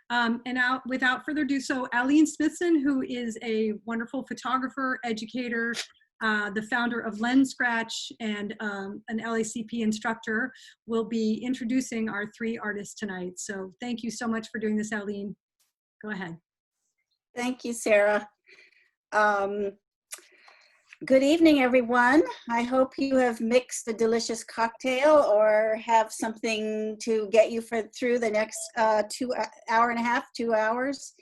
And now, without further ado, so Aline Smithson, who is a wonderful photographer, educator, the founder of Lens Scratch, and an LACP instructor, will be introducing our three artists tonight. So thank you so much for doing this, Aline. Go ahead. Thank you, Sarah. Good evening, everyone. I hope you have mixed a delicious cocktail or have something to get you through the next hour and a half, 2 hours.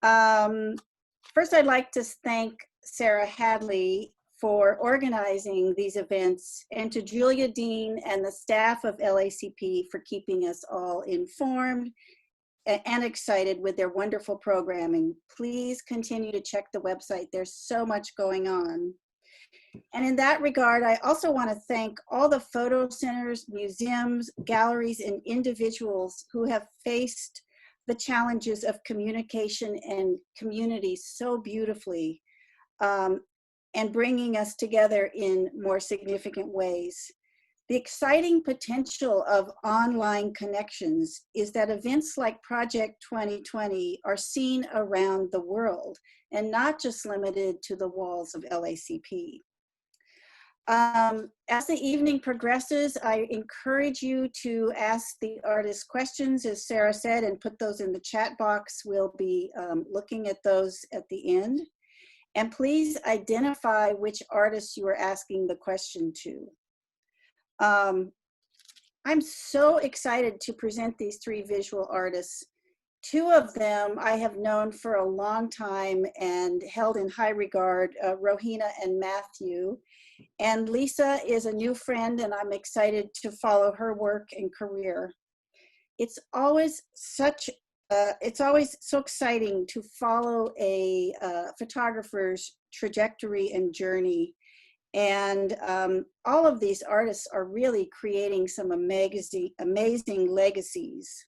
First, I'd like to thank Sarah Hadley for organizing these events, and to Julia Dean and the staff of LACP for keeping us all informed and excited with their wonderful programming. Please continue to check the website. There's so much going on. And in that regard, I also want to thank all the photo centers, museums, galleries, and individuals who have faced the challenges of communication and community so beautifully, and bringing us together in more significant ways. The exciting potential of online connections is that events like Project 2020 are seen around the world and not just limited to the walls of LACP. As the evening progresses, I encourage you to ask the artists questions, as Sarah said, and put those in the chat box. We'll be looking at those at the end. And please identify which artists you are asking the question to. I'm so excited to present these three visual artists. Two of them I have known for a long time and held in high regard, Rohina and Matthew. And Lisa is a new friend, and I'm excited to follow her work and career. It's always so exciting to follow a photographer's trajectory and journey. And all of these artists are really creating some amazing legacies.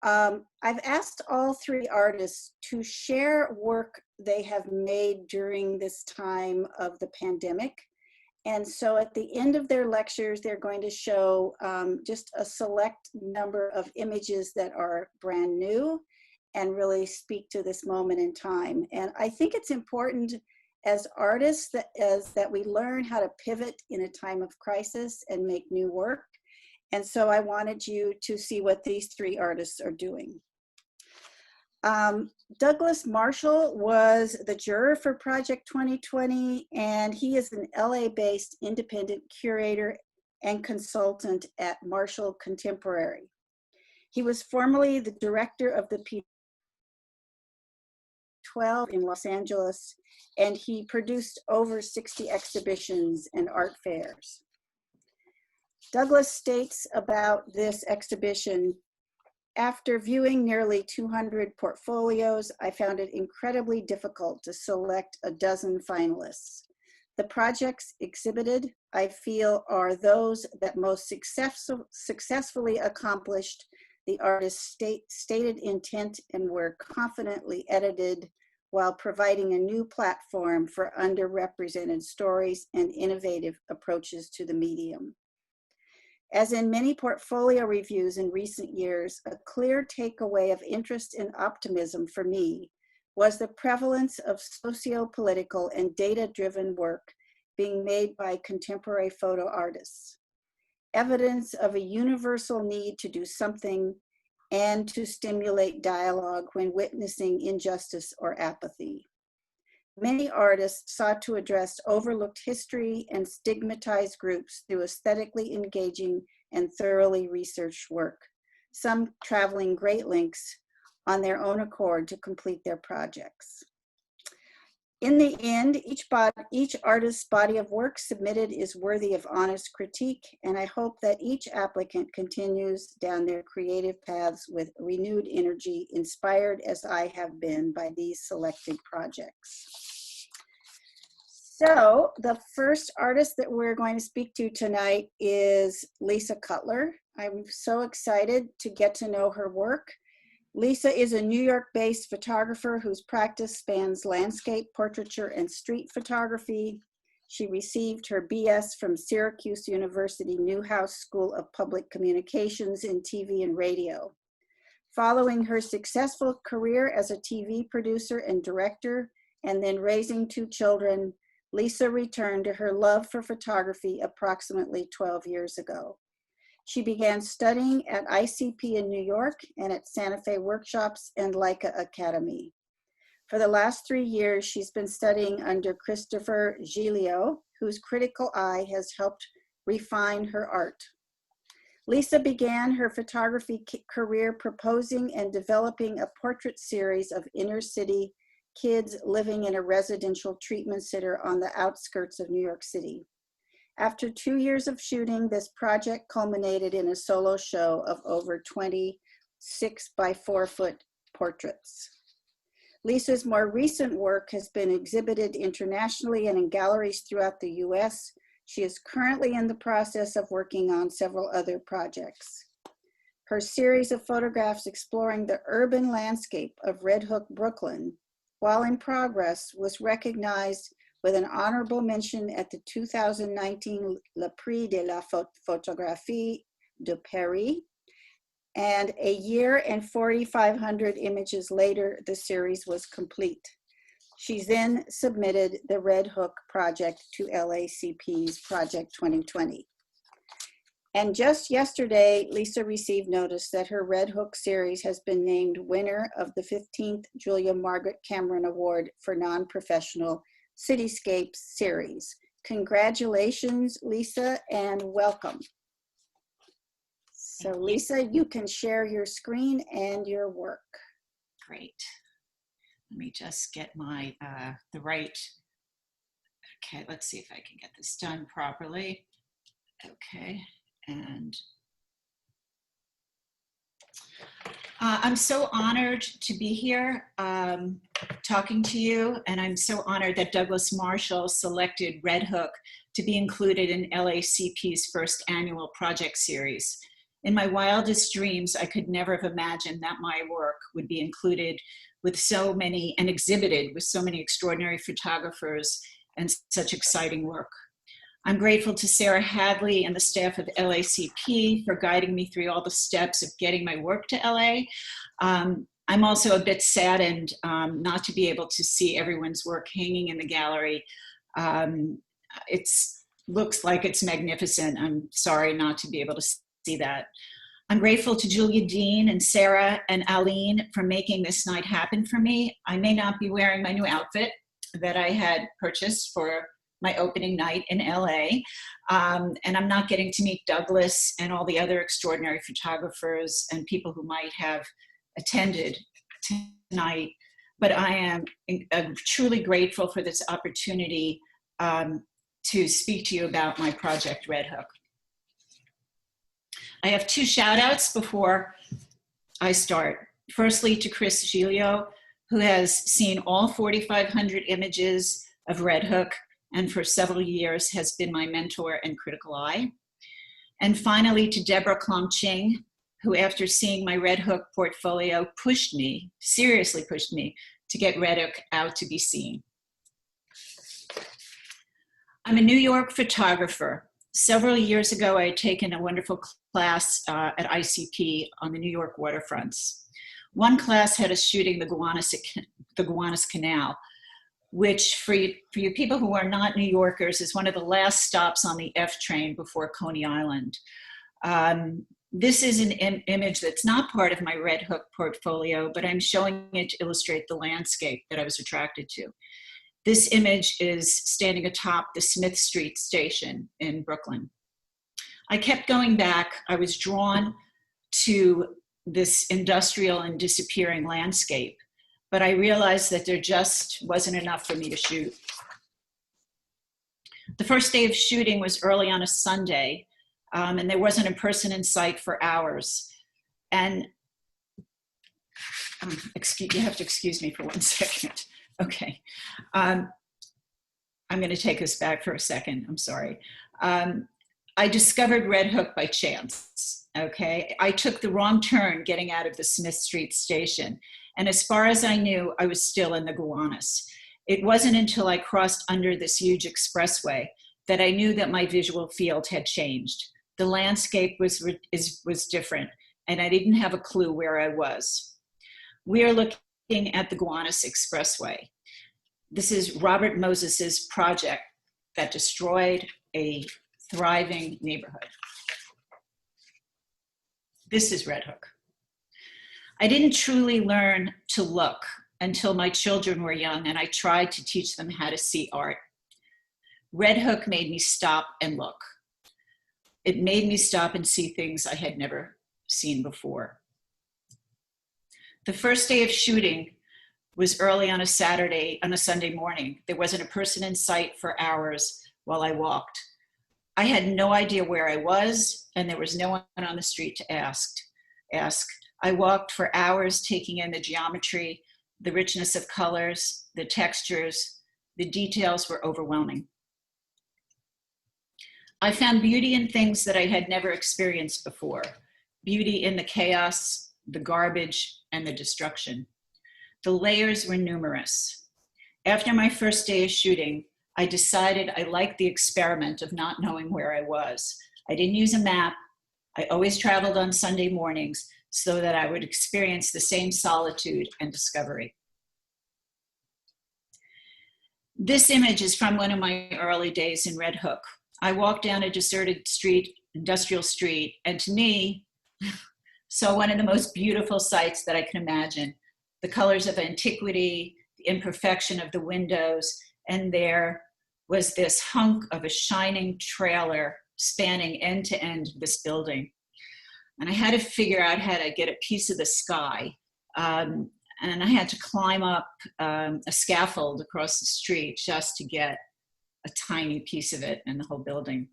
I've asked all three artists to share work they have made during this time of the pandemic. And so at the end of their lectures, they're going to show just a select number of images that are brand new and really speak to this moment in time. And I think it's important as artists that we learn how to pivot in a time of crisis and make new work. And so I wanted you to see what these three artists are doing. Douglas Marshall was the juror for Project 2020, and he is an LA-based independent curator and consultant at Marshall Contemporary. He was formerly the director of the P12 in Los Angeles, and he produced over 60 exhibitions and art fairs. Douglas states about this exhibition, "After viewing nearly 200 portfolios, I found it incredibly difficult to select a dozen finalists. The projects exhibited, I feel, are those that most successfully accomplished the artist's stated intent and were confidently edited while providing a new platform for underrepresented stories and innovative approaches to the medium." As in many portfolio reviews in recent years, a clear takeaway of interest and optimism for me was the prevalence of socio-political and data-driven work being made by contemporary photo artists. Evidence of a universal need to do something and to stimulate dialogue when witnessing injustice or apathy. Many artists sought to address overlooked history and stigmatized groups through aesthetically engaging and thoroughly researched work, some traveling great lengths on their own accord to complete their projects. In the end, each artist's body of work submitted is worthy of honest critique, and I hope that each applicant continues down their creative paths with renewed energy, inspired as I have been by these selected projects. So the first artist that we're going to speak to tonight is Lisa Cutler. I'm so excited to get to know her work. Lisa is a New York-based photographer whose practice spans landscape, portraiture, and street photography. She received her BS from Syracuse University Newhouse School of Public Communications in TV and radio. Following her successful career as a TV producer and director, and then raising 2 children, Lisa returned to her love for photography approximately 12 years ago. She began studying at ICP in New York and at Santa Fe Workshops and Leica Academy. For the last 3 years, she's been studying under Christopher Giglio, whose critical eye has helped refine her art. Lisa began her photography career proposing and developing a portrait series of inner city kids living in a residential treatment center on the outskirts of New York City. After 2 years of shooting, this project culminated in a solo show of over 20 6-by-4-foot portraits. Lisa's more recent work has been exhibited internationally and in galleries throughout the US. She is currently in the process of working on several other projects. Her series of photographs exploring the urban landscape of Red Hook, Brooklyn, while in progress, was recognized with an honorable mention at the 2019 Le Prix de la Photographie de Paris. And a year and 4,500 images later, the series was complete. She then submitted the Red Hook project to LACP's Project 2020. And just yesterday, Lisa received notice that her Red Hook series has been named winner of the 15th Julia Margaret Cameron Award for Non-Professional Cityscapes Series. Congratulations, Lisa, and welcome. So Lisa, you can share your screen and your work. Great. Let me just get my, the right, okay, let's see if I can get this done properly. Okay, and I'm so honored to be here talking to you, and I'm so honored that Douglas Marshall selected Red Hook to be included in LACP's first annual project series. In my wildest dreams, I could never have imagined that my work would be included with so many and exhibited with so many extraordinary photographers and such exciting work. I'm grateful to Sarah Hadley and the staff of LACP for guiding me through all the steps of getting my work to LA. I'm also a bit saddened not to be able to see everyone's work hanging in the gallery. It looks like it's magnificent. I'm sorry not to be able to see that. I'm grateful to Julia Dean and Sarah and Aline for making this night happen for me. I may not be wearing my new outfit that I had purchased for my opening night in LA, and I'm not getting to meet Douglas and all the other extraordinary photographers and people who might have attended tonight, but I am truly grateful for this opportunity to speak to you about my project, Red Hook. I have 2 shout outs before I start. Firstly, to Chris Giglio, who has seen all 4,500 images of Red Hook and for several years has been my mentor and critical eye. And finally, to Deborah Klong-Ching, who after seeing my Red Hook portfolio pushed me, seriously pushed me, to get Red Hook out to be seen. I'm a New York photographer. Several years ago, I had taken a wonderful class at ICP on the New York waterfronts. One class had us shooting the Gowanus Canal, which for you people who are not New Yorkers is one of the last stops on the F train before Coney Island. This is an image that's not part of my Red Hook portfolio, but I'm showing it to illustrate the landscape that I was attracted to. This image is standing atop the Smith Street station in Brooklyn. I kept going back. I was drawn to this industrial and disappearing landscape, but I realized that there just wasn't enough for me to shoot. The first day of shooting was early on a Sunday, and there wasn't a person in sight for hours. And you have to excuse me for 1 second. Okay. I'm going to take us back for a second. I'm sorry. I discovered Red Hook by chance. Okay. I took the wrong turn getting out of the Smith Street station. And as far as I knew, I was still in the Gowanus. It wasn't until I crossed under this huge expressway that I knew that my visual field had changed. The landscape was different, and I didn't have a clue where I was. We are looking at the Gowanus Expressway. This is Robert Moses's project that destroyed a thriving neighborhood. This is Red Hook. I didn't truly learn to look until my children were young, and I tried to teach them how to see art. Red Hook made me stop and look. It made me stop and see things I had never seen before. The first day of shooting was early on a Sunday morning. There wasn't a person in sight for hours while I walked. I had no idea where I was, and there was no one on the street to ask. I walked for hours, taking in the geometry, the richness of colors, the textures. The details were overwhelming. I found beauty in things that I had never experienced before. Beauty in the chaos, the garbage, and the destruction. The layers were numerous. After my first day of shooting, I decided I liked the experiment of not knowing where I was. I didn't use a map. I always traveled on Sunday mornings so that I would experience the same solitude and discovery. This image is from one of my early days in Red Hook. I walked down a deserted street, industrial street, and to me, saw one of the most beautiful sights that I can imagine. The colors of antiquity, the imperfection of the windows, and there was this hunk of a shining trailer spanning end to end this building. And I had to figure out how to get a piece of the sky. And I had to climb up a scaffold across the street just to get a tiny piece of it in the whole building.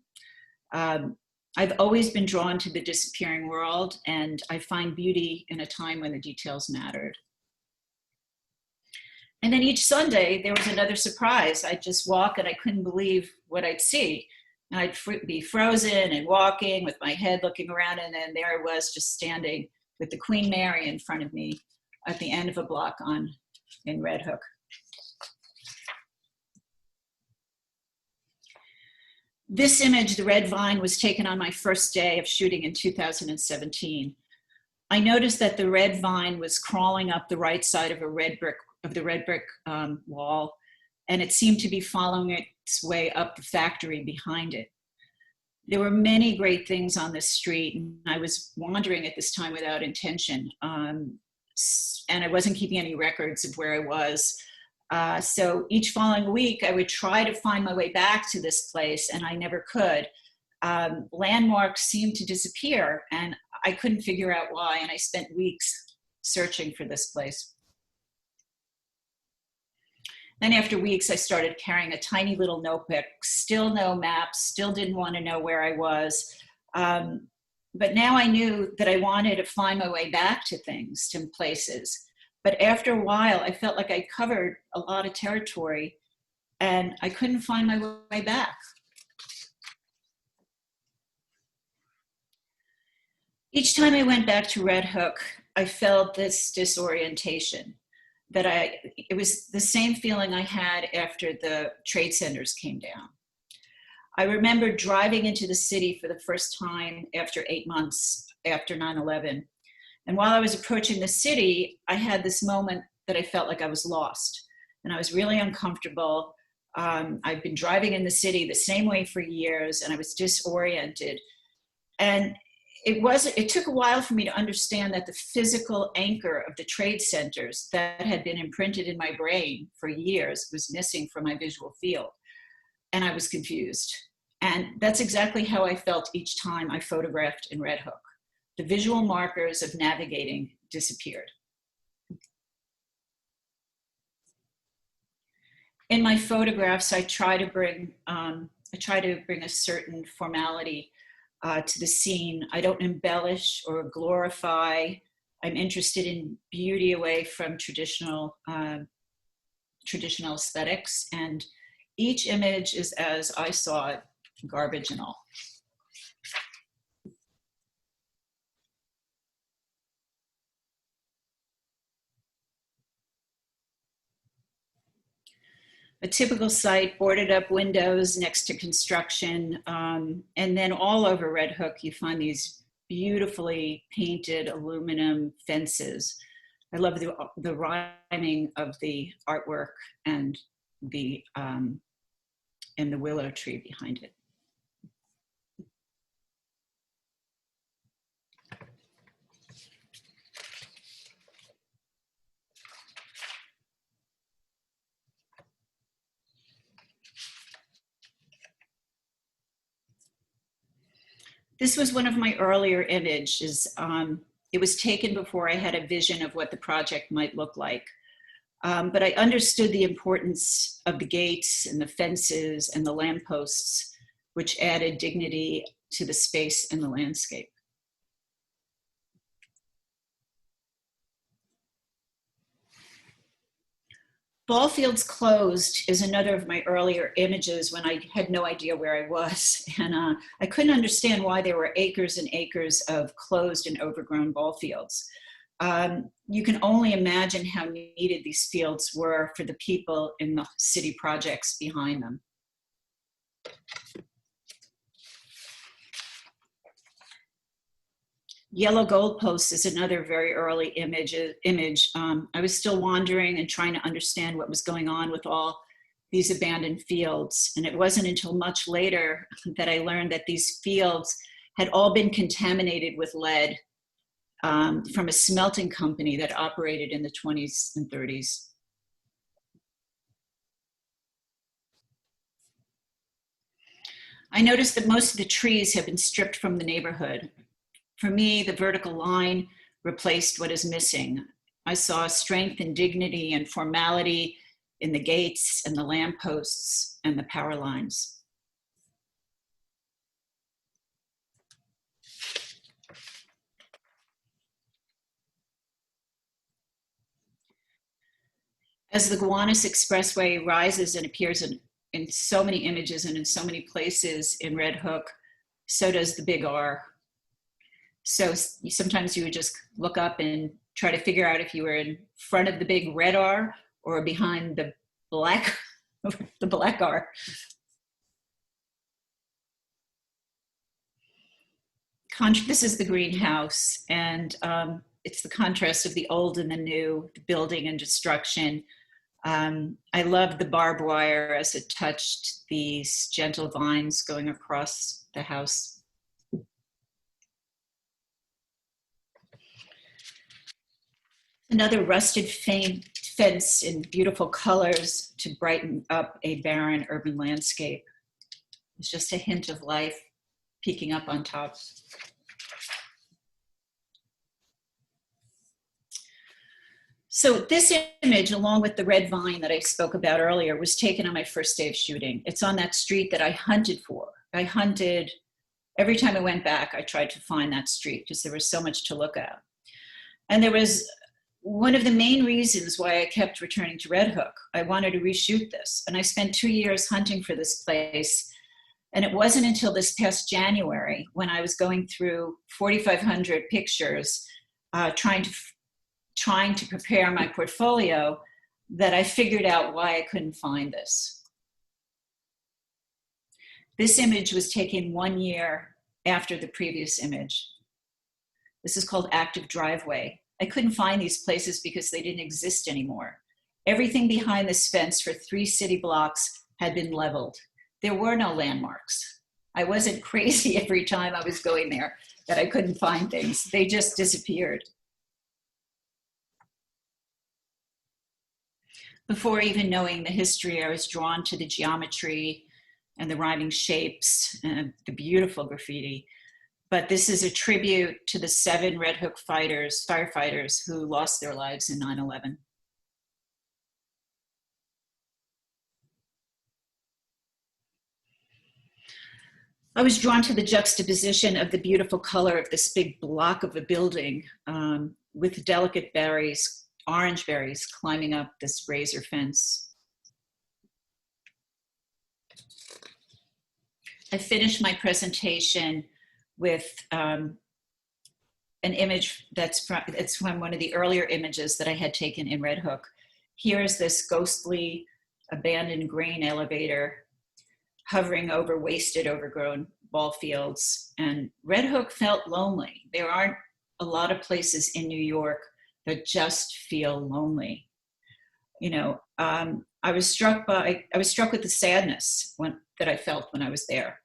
I've always been drawn to the disappearing world, and I find beauty in a time when the details mattered. And then each Sunday, there was another surprise. I'd just walk and I couldn't believe what I'd see. And I'd be frozen and walking with my head looking around, and then there I was just standing with the Queen Mary in front of me at the end of a block in Red Hook. This image, the red vine, was taken on my first day of shooting in 2017. I noticed that the red vine was crawling up the right side of the red brick wall, and it seemed to be following its way up the factory behind it. There were many great things on this street, and I was wandering at this time without intention, and I wasn't keeping any records of where I was. So each following week, I would try to find my way back to this place, and I never could. Landmarks seemed to disappear, and I couldn't figure out why, and I spent weeks searching for this place. Then after weeks, I started carrying a tiny little notebook, still no maps, still didn't want to know where I was. But now I knew that I wanted to find my way back to things, to places. But after a while, I felt like I covered a lot of territory and I couldn't find my way back. Each time I went back to Red Hook, I felt this disorientation. It was the same feeling I had after the trade centers came down. I remember driving into the city for the first time after 8 months after 9/11. And while I was approaching the city, I had this moment that I felt like I was lost. And I was really uncomfortable. I've been driving in the city the same way for years, and I was disoriented. And it took a while for me to understand that the physical anchor of the trade centers that had been imprinted in my brain for years was missing from my visual field. And I was confused. And that's exactly how I felt each time I photographed in Red Hook. The visual markers of navigating disappeared. In my photographs, I try to bring a certain formality to the scene. I don't embellish or glorify. I'm interested in beauty away from traditional aesthetics, and each image is as I saw it, garbage and all. A typical site, boarded up windows next to construction, and then all over Red Hook, you find these beautifully painted aluminum fences. I love the rhyming of the artwork and the willow tree behind it. This was one of my earlier images. It was taken before I had a vision of what the project might look like. But I understood the importance of the gates and the fences and the lampposts, which added dignity to the space and the landscape. Ball Fields Closed is another of my earlier images when I had no idea where I was. And I couldn't understand why there were acres and acres of closed and overgrown ball fields. You can only imagine how needed these fields were for the people in the city projects behind them. Yellow goalposts is another very early image. I was still wandering and trying to understand what was going on with all these abandoned fields. And it wasn't until much later that I learned that these fields had all been contaminated with lead from a smelting company that operated in the 20s and 30s. I noticed that most of the trees have been stripped from the neighborhood. For me, the vertical line replaced what is missing. I saw strength and dignity and formality in the gates and the lampposts and the power lines. As the Gowanus Expressway rises and appears in so many images and in so many places in Red Hook, so does the Big R. So sometimes you would just look up and try to figure out if you were in front of the big red R or behind the black, the black R. This is the greenhouse, and it's the contrast of the old and the new, the building and destruction. I loved the barbed wire as it touched these gentle vines going across the house. Another rusted fence in beautiful colors to brighten up a barren urban landscape. It's just a hint of life peeking up on top. So this image, along with the red vine that I spoke about earlier, was taken on my first day of shooting. It's on that street that I hunted for. I hunted, every time I went back, I tried to find that street because there was so much to look at. And there was one of the main reasons why I kept returning to Red Hook. I wanted to reshoot this, and I spent 2 years hunting for this place. And it wasn't until this past January, when I was going through 4,500 pictures, trying to prepare my portfolio, that I figured out why I couldn't find this. This image was taken 1 year after the previous image. This is called Active Driveway. I couldn't find these places because they didn't exist anymore. Everything behind this fence for 3 city blocks had been leveled. There were no landmarks. I wasn't crazy every time I was going there that I couldn't find things. They just disappeared. Before even knowing the history, I was drawn to the geometry and the rhyming shapes and the beautiful graffiti. But this is a tribute to the 7 Red Hook firefighters who lost their lives in 9/11. I was drawn to the juxtaposition of the beautiful color of this big block of a building with delicate berries, orange berries, climbing up this razor fence. I finished my presentation with an image it's from one of the earlier images that I had taken in Red Hook. Here is this ghostly abandoned grain elevator hovering over wasted, overgrown ball fields, and Red Hook felt lonely. There aren't a lot of places in New York that just feel lonely. You know, I was struck with the sadness that I felt when I was there.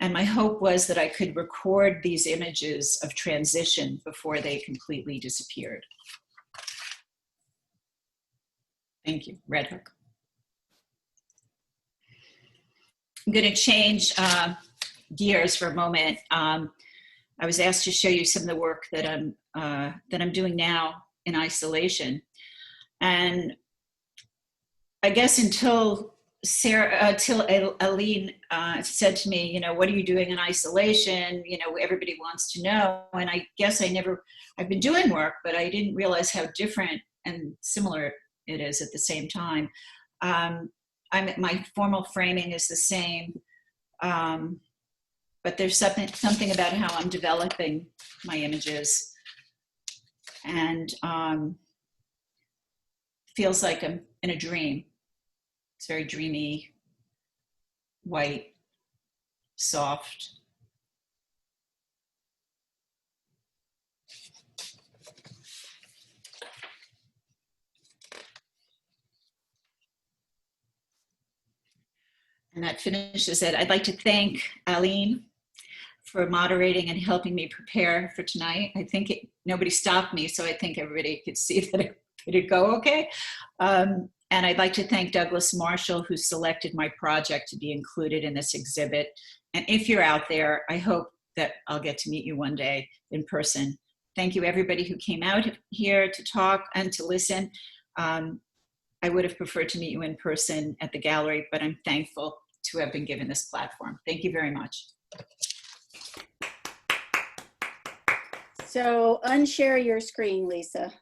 And my hope was that I could record these images of transition before they completely disappeared. Thank you, Red Hook. I'm going to change gears for a moment. I was asked to show you some of the work that I'm doing now in isolation, and I guess until Aline said to me, you know, what are you doing in isolation? You know, everybody wants to know, and I guess I've been doing work, but I didn't realize how different and similar it is at the same time. My formal framing is the same, but there's something about how I'm developing my images, and feels like I'm in a dream. It's very dreamy, white, soft. And that finishes it. I'd like to thank Aline for moderating and helping me prepare for tonight. I think nobody stopped me, so I think everybody could see that it did go okay. And I'd like to thank Douglas Marshall, who selected my project to be included in this exhibit. And if you're out there, I hope that I'll get to meet you one day in person. Thank you, everybody who came out here to talk and to listen. I would have preferred to meet you in person at the gallery, but I'm thankful to have been given this platform. Thank you very much. So unshare your screen, Lisa.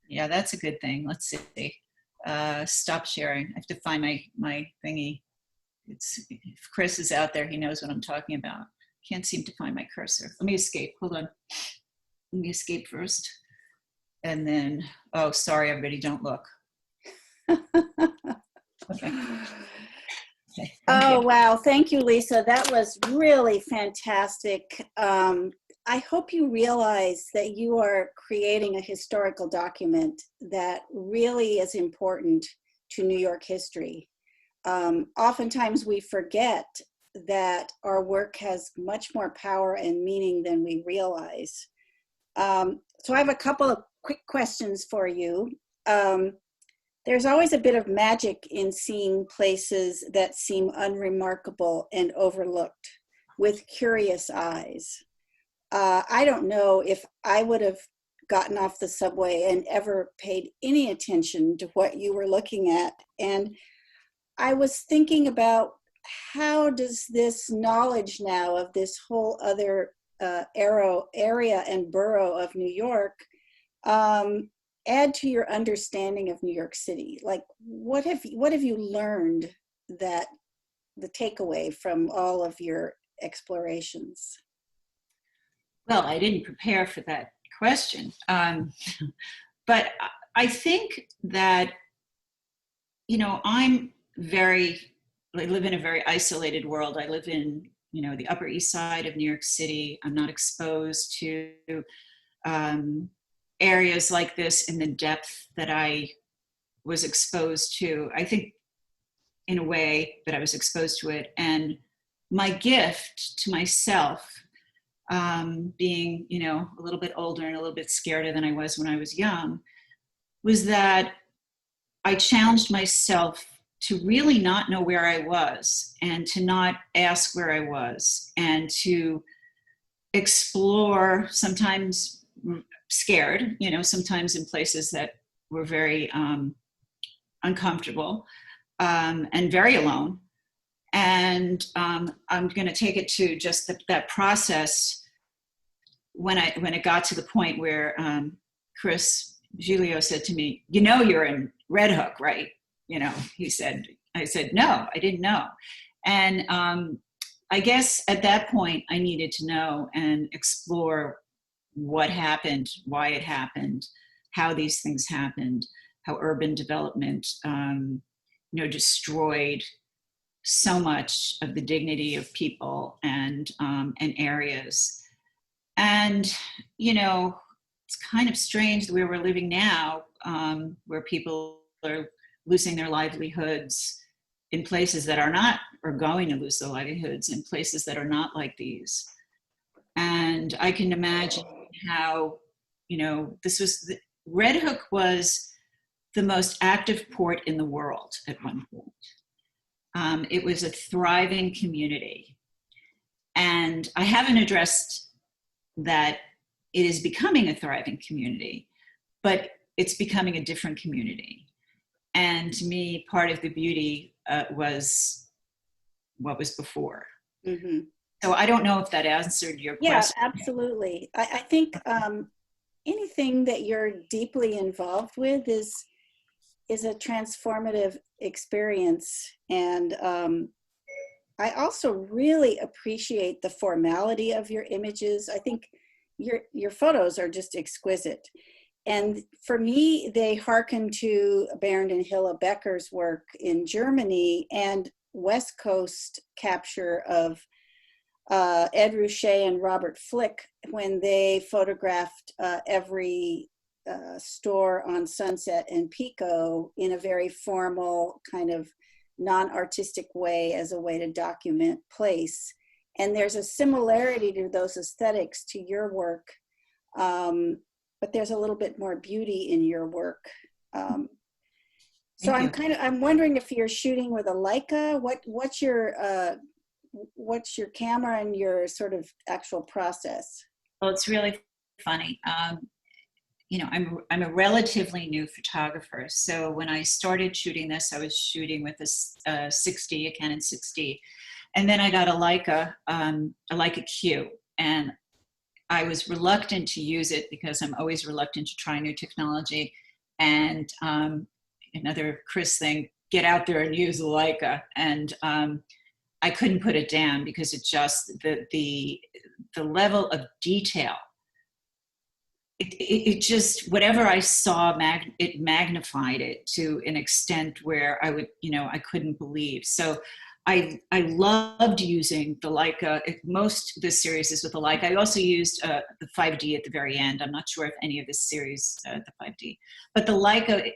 Yeah, that's a good thing. Let's see. Stop sharing. I have to find my thingy. If Chris is out there, he knows what I'm talking about. Can't seem to find my cursor. Let me escape. Hold on. Let me escape first. And then, oh, sorry, everybody, don't look. Okay. Okay. Oh, wow. Thank you, Lisa. That was really fantastic. I hope you realize that you are creating a historical document that really is important to New York history. Oftentimes we forget that our work has much more power and meaning than we realize. So I have a couple of quick questions for you. There's always a bit of magic in seeing places that seem unremarkable and overlooked with curious eyes. I don't know if I would have gotten off the subway and ever paid any attention to what you were looking at. And I was thinking about, how does this knowledge now of this whole other area and borough of New York add to your understanding of New York City? Like, what have you learned, that the takeaway from all of your explorations? Well, I didn't prepare for that question, but I think that, you know, I live in a very isolated world. I live in, you know, the Upper East Side of New York City. I'm not exposed to areas like this in the depth that I was exposed to. I think in a way that I was exposed to it. And my gift to myself, being, you know, a little bit older and a little bit scarier than I was when I was young, was that I challenged myself to really not know where I was, and to not ask where I was, and to explore, sometimes scared, you know, sometimes in places that were very uncomfortable and very alone. And I'm going to take it to just that process when it got to the point where Chris Giglio said to me, "You know, you're in Red Hook, right?" You know, I said, "No, I didn't know." And I guess at that point I needed to know and explore what happened, why it happened, how these things happened, how urban development, you know, destroyed so much of the dignity of people and areas. And, you know, it's kind of strange where we're living now, where people are losing their livelihoods in places that are not, or going to lose their livelihoods in places that are not like these. And I can imagine how, you know, Red Hook was the most active port in the world at one point. It was a thriving community. And I haven't addressed that it is becoming a thriving community, but it's becoming a different community. And to me, part of the beauty was what was before. Mm-hmm. So I don't know if that answered your question. Yeah, absolutely. I think anything that you're deeply involved with is a transformative experience. And I also really appreciate the formality of your images. I think your photos are just exquisite. And for me, they hearken to Bernd and Hilla Becker's work in Germany and West Coast capture of Ed Ruscha and Robert Flick when they photographed every store on Sunset and Pico in a very formal kind of non-artistic way as a way to document place. And there's a similarity to those aesthetics to your work, but there's a little bit more beauty in your work. So I'm wondering if you're shooting with a Leica. What's your camera and your sort of actual process? Well, it's really funny. You know, I'm a relatively new photographer. So when I started shooting this, I was shooting with a 60, a Canon 60, and then I got a Leica Q, and I was reluctant to use it because I'm always reluctant to try new technology. And another Chris thing, get out there and use a Leica. And I couldn't put it down because it just, the level of detail, it just, whatever I saw, it magnified it to an extent where I would, you know, I couldn't believe. So I loved using the Leica. Most of this series is with the Leica. I also used the 5D at the very end. I'm not sure if any of this series, the 5D, but the Leica,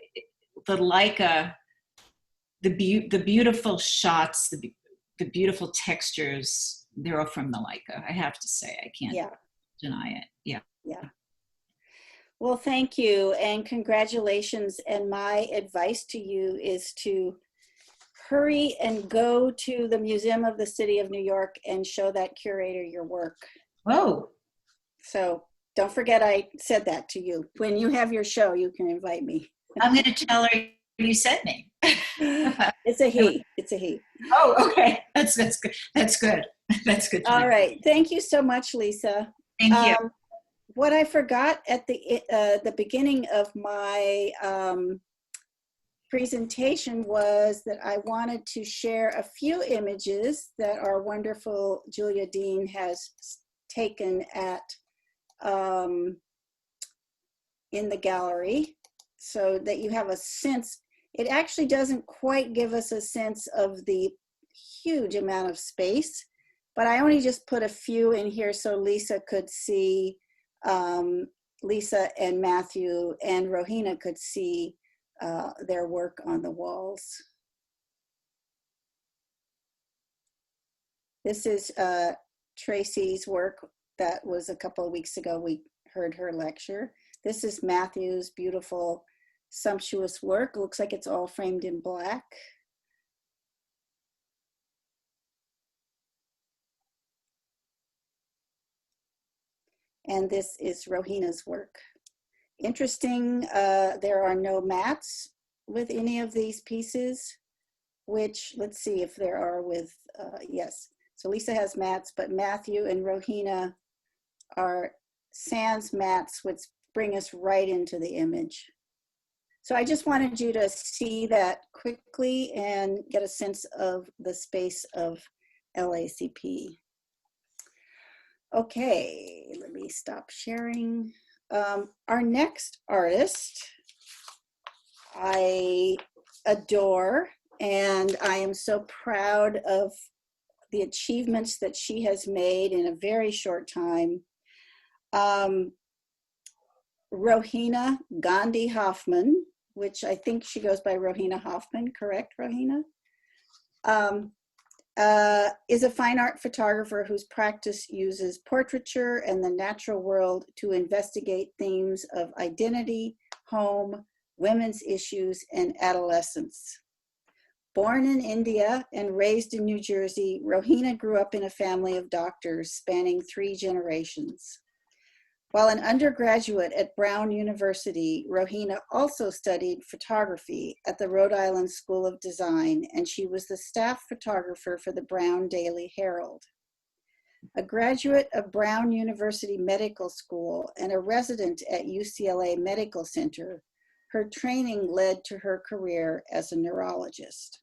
the beautiful shots, the beautiful textures, they're all from the Leica. I have to say, I can't deny it. Yeah. Yeah. Well, thank you and congratulations. And my advice to you is to hurry and go to the Museum of the City of New York and show that curator your work. Oh. So don't forget I said that to you. When you have your show, you can invite me. I'm going to tell her you said me. It's a he. It's a he. Oh, okay. That's good. That's good. That's good. All right. Thank you so much, Lisa. Thank you. What I forgot at the beginning of my presentation was that I wanted to share a few images that our wonderful Julia Dean has taken at in the gallery, so that you have a sense. It actually doesn't quite give us a sense of the huge amount of space, but I only just put a few in here so Lisa could see, Lisa and Matthew and Rohina could see their work on the walls. This is Tracy's work that was a couple of weeks ago. We heard her lecture. This is Matthew's beautiful, sumptuous work. Looks like it's all framed in black. And this is Rohina's work. Interesting, there are no mats with any of these pieces, which, let's see if there are with, yes. So Lisa has mats, but Matthew and Rohina are sans mats, which bring us right into the image. So I just wanted you to see that quickly and get a sense of the space of LACP. Okay, let me stop sharing. Our next artist I adore, and I am so proud of the achievements that she has made in a very short time. Rohina Gandhi Hoffman, which I think she goes by Rohina Hoffman, correct, Rohina? Is a fine art photographer whose practice uses portraiture and the natural world to investigate themes of identity, home, women's issues, and adolescence. Born in India and raised in New Jersey, Rohina grew up in a family of doctors spanning 3 generations. While an undergraduate at Brown University, Rohina also studied photography at the Rhode Island School of Design, and she was the staff photographer for the Brown Daily Herald. A graduate of Brown University Medical School and a resident at UCLA Medical Center, her training led to her career as a neurologist.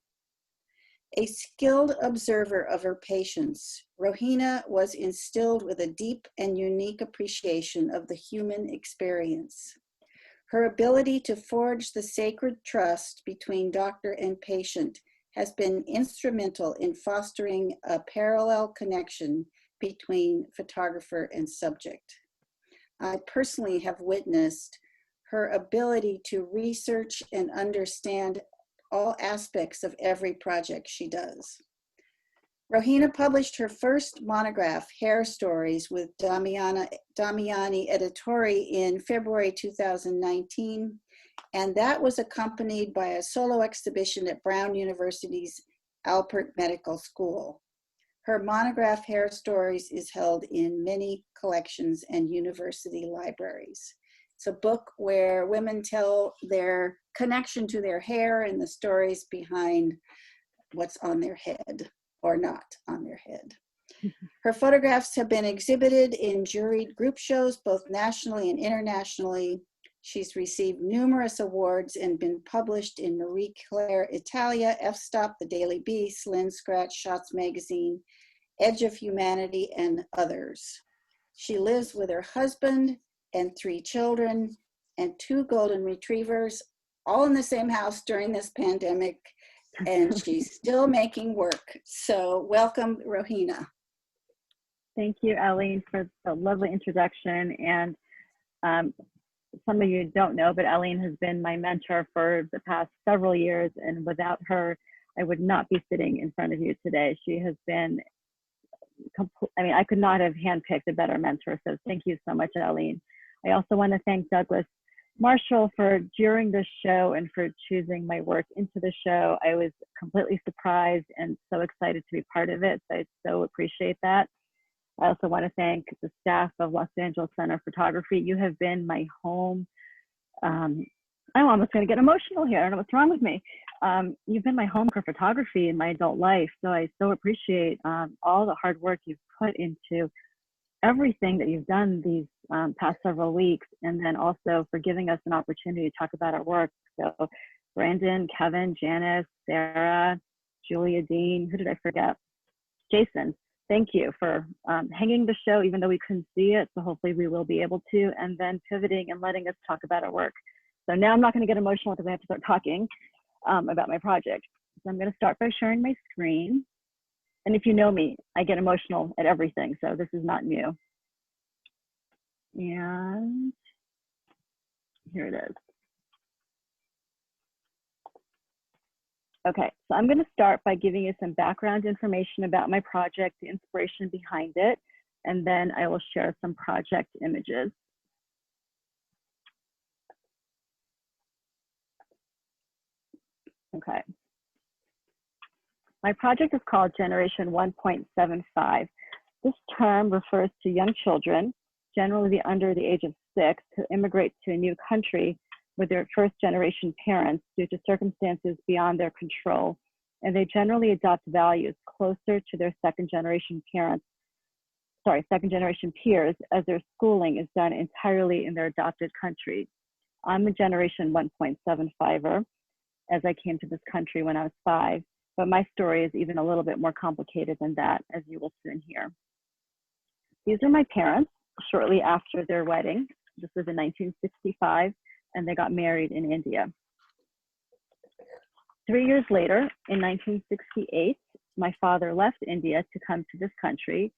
A skilled observer of her patients, Rohina was instilled with a deep and unique appreciation of the human experience. Her ability to forge the sacred trust between doctor and patient has been instrumental in fostering a parallel connection between photographer and subject. I personally have witnessed her ability to research and understand all aspects of every project she does. Rohina published her first monograph, Hair Stories, with Damiani Editori in February 2019, and that was accompanied by a solo exhibition at Brown University's Alpert Medical School. Her monograph, Hair Stories, is held in many collections and university libraries. It's a book where women tell their connection to their hair and the stories behind what's on their head or not on their head. Her photographs have been exhibited in juried group shows, both nationally and internationally. She's received numerous awards and been published in Marie Claire Italia, F-Stop, The Daily Beast, Lens Scratch, Shots Magazine, Edge of Humanity, and others. She lives with her husband and 3 children and 2 golden retrievers, all in the same house during this pandemic, and she's still making work. So welcome, Rohina. Thank you, Aline, for the lovely introduction. And some of you don't know, but Aline has been my mentor for the past several years, and without her, I would not be sitting in front of you today. She has been, I could not have handpicked a better mentor, so thank you so much, Aline. I also want to thank Douglas Marshall for during the show and for choosing my work into the show. I was completely surprised and so excited to be part of it. So I so appreciate that. I also want to thank the staff of Los Angeles Center of Photography. You have been my home. I'm almost going to get emotional here. I don't know what's wrong with me. You've been my home for photography in my adult life. So I so appreciate all the hard work you've put into everything that you've done these past several weeks, and then also for giving us an opportunity to talk about our work. So Brandon, Kevin, Janice, Sarah, Julia, Dean, who did I forget? Jason, thank you for hanging the show even though we couldn't see it, so hopefully we will be able to, and then pivoting and letting us talk about our work. So now I'm not going to get emotional because I have to start talking about my project. So I'm going to start by sharing my screen. And if you know me, I get emotional at everything, so this is not new. And here it is. Okay, so I'm going to start by giving you some background information about my project, the inspiration behind it, and then I will share some project images. Okay. My project is called Generation 1.75. This term refers to young children, generally under the age of 6, who immigrate to a new country with their first-generation parents due to circumstances beyond their control, and they generally adopt values closer to their second-generation peers, as their schooling is done entirely in their adopted country. I'm a Generation 1.75er, as I came to this country when I was 5. But my story is even a little bit more complicated than that, as you will soon hear. These are my parents shortly after their wedding. This was in 1965, and they got married in India. 3 years later, in 1968, my father left India to come to this country,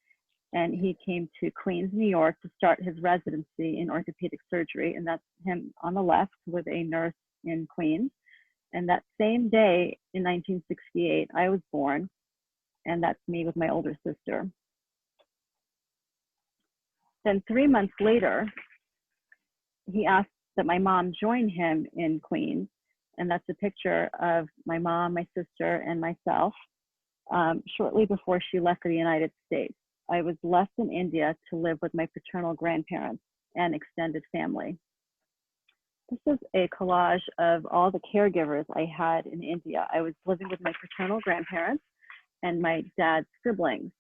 and he came to Queens, New York to start his residency in orthopedic surgery, and that's him on the left with a nurse in Queens. And that same day in 1968, I was born, and that's me with my older sister. Then 3 months later, he asked that my mom join him in Queens, and that's a picture of my mom, my sister, and myself shortly before she left for the United States. I was left in India to live with my paternal grandparents and extended family. This is a collage of all the caregivers I had in India. I was living with my paternal grandparents and my dad's siblings.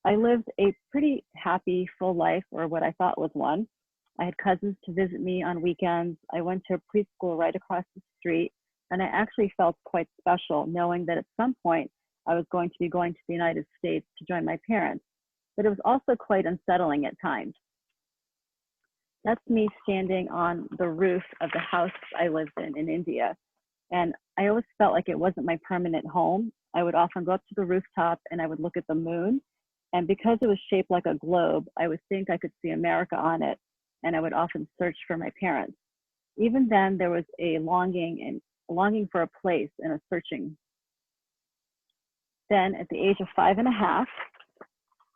I lived a pretty happy, full life, or what I thought was one. I had cousins to visit me on weekends. I went to a preschool right across the street, and I actually felt quite special knowing that at some point I was going to be going to the United States to join my parents. But it was also quite unsettling at times. That's me standing on the roof of the house I lived in India. And I always felt like it wasn't my permanent home. I would often go up to the rooftop and I would look at the moon. And because it was shaped like a globe, I would think I could see America on it. And I would often search for my parents. Even then, there was a longing for a place and a searching. Then at the age of 5.5,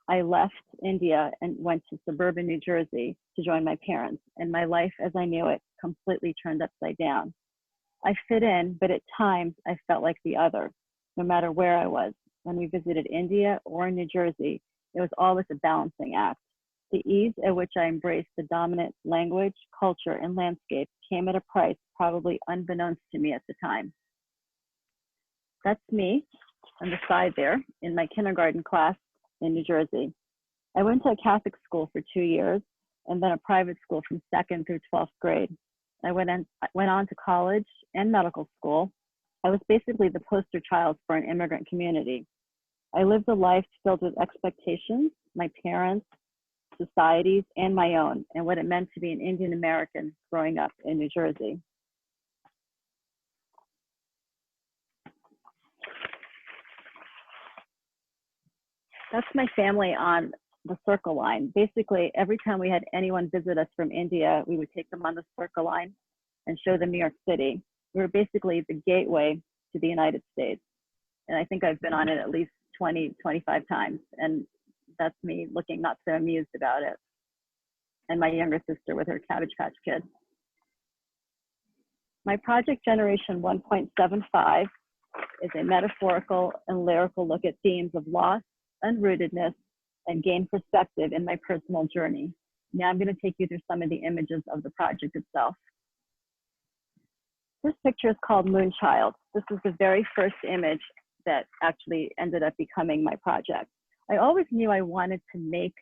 I left India and went to suburban New Jersey to join my parents, and my life as I knew it completely turned upside down. I fit in, but at times I felt like the other, no matter where I was. When we visited India or New Jersey, it was always a balancing act. The ease at which I embraced the dominant language, culture, and landscape came at a price probably unbeknownst to me at the time. That's me on the side there in my kindergarten class in New Jersey. I went to a Catholic school for 2 years and then a private school from 2nd through 12th grade. I went on to college and medical school. I was basically the poster child for an immigrant community. I lived a life filled with expectations, my parents, societies, and my own, and what it meant to be an Indian American growing up in New Jersey. That's my family on the Circle Line. Basically, every time we had anyone visit us from India, we would take them on the Circle Line and show them New York City. We were basically the gateway to the United States. And I think I've been on it at least 20, 25 times. And that's me looking not so amused about it. And my younger sister with her Cabbage Patch Kid. My project Generation 1.75 is a metaphorical and lyrical look at themes of loss, unrootedness, and gain perspective in my personal journey. Now I'm going to take you through some of the images of the project itself. This picture is called Moonchild. This is the very first image that actually ended up becoming my project. I always knew I wanted to make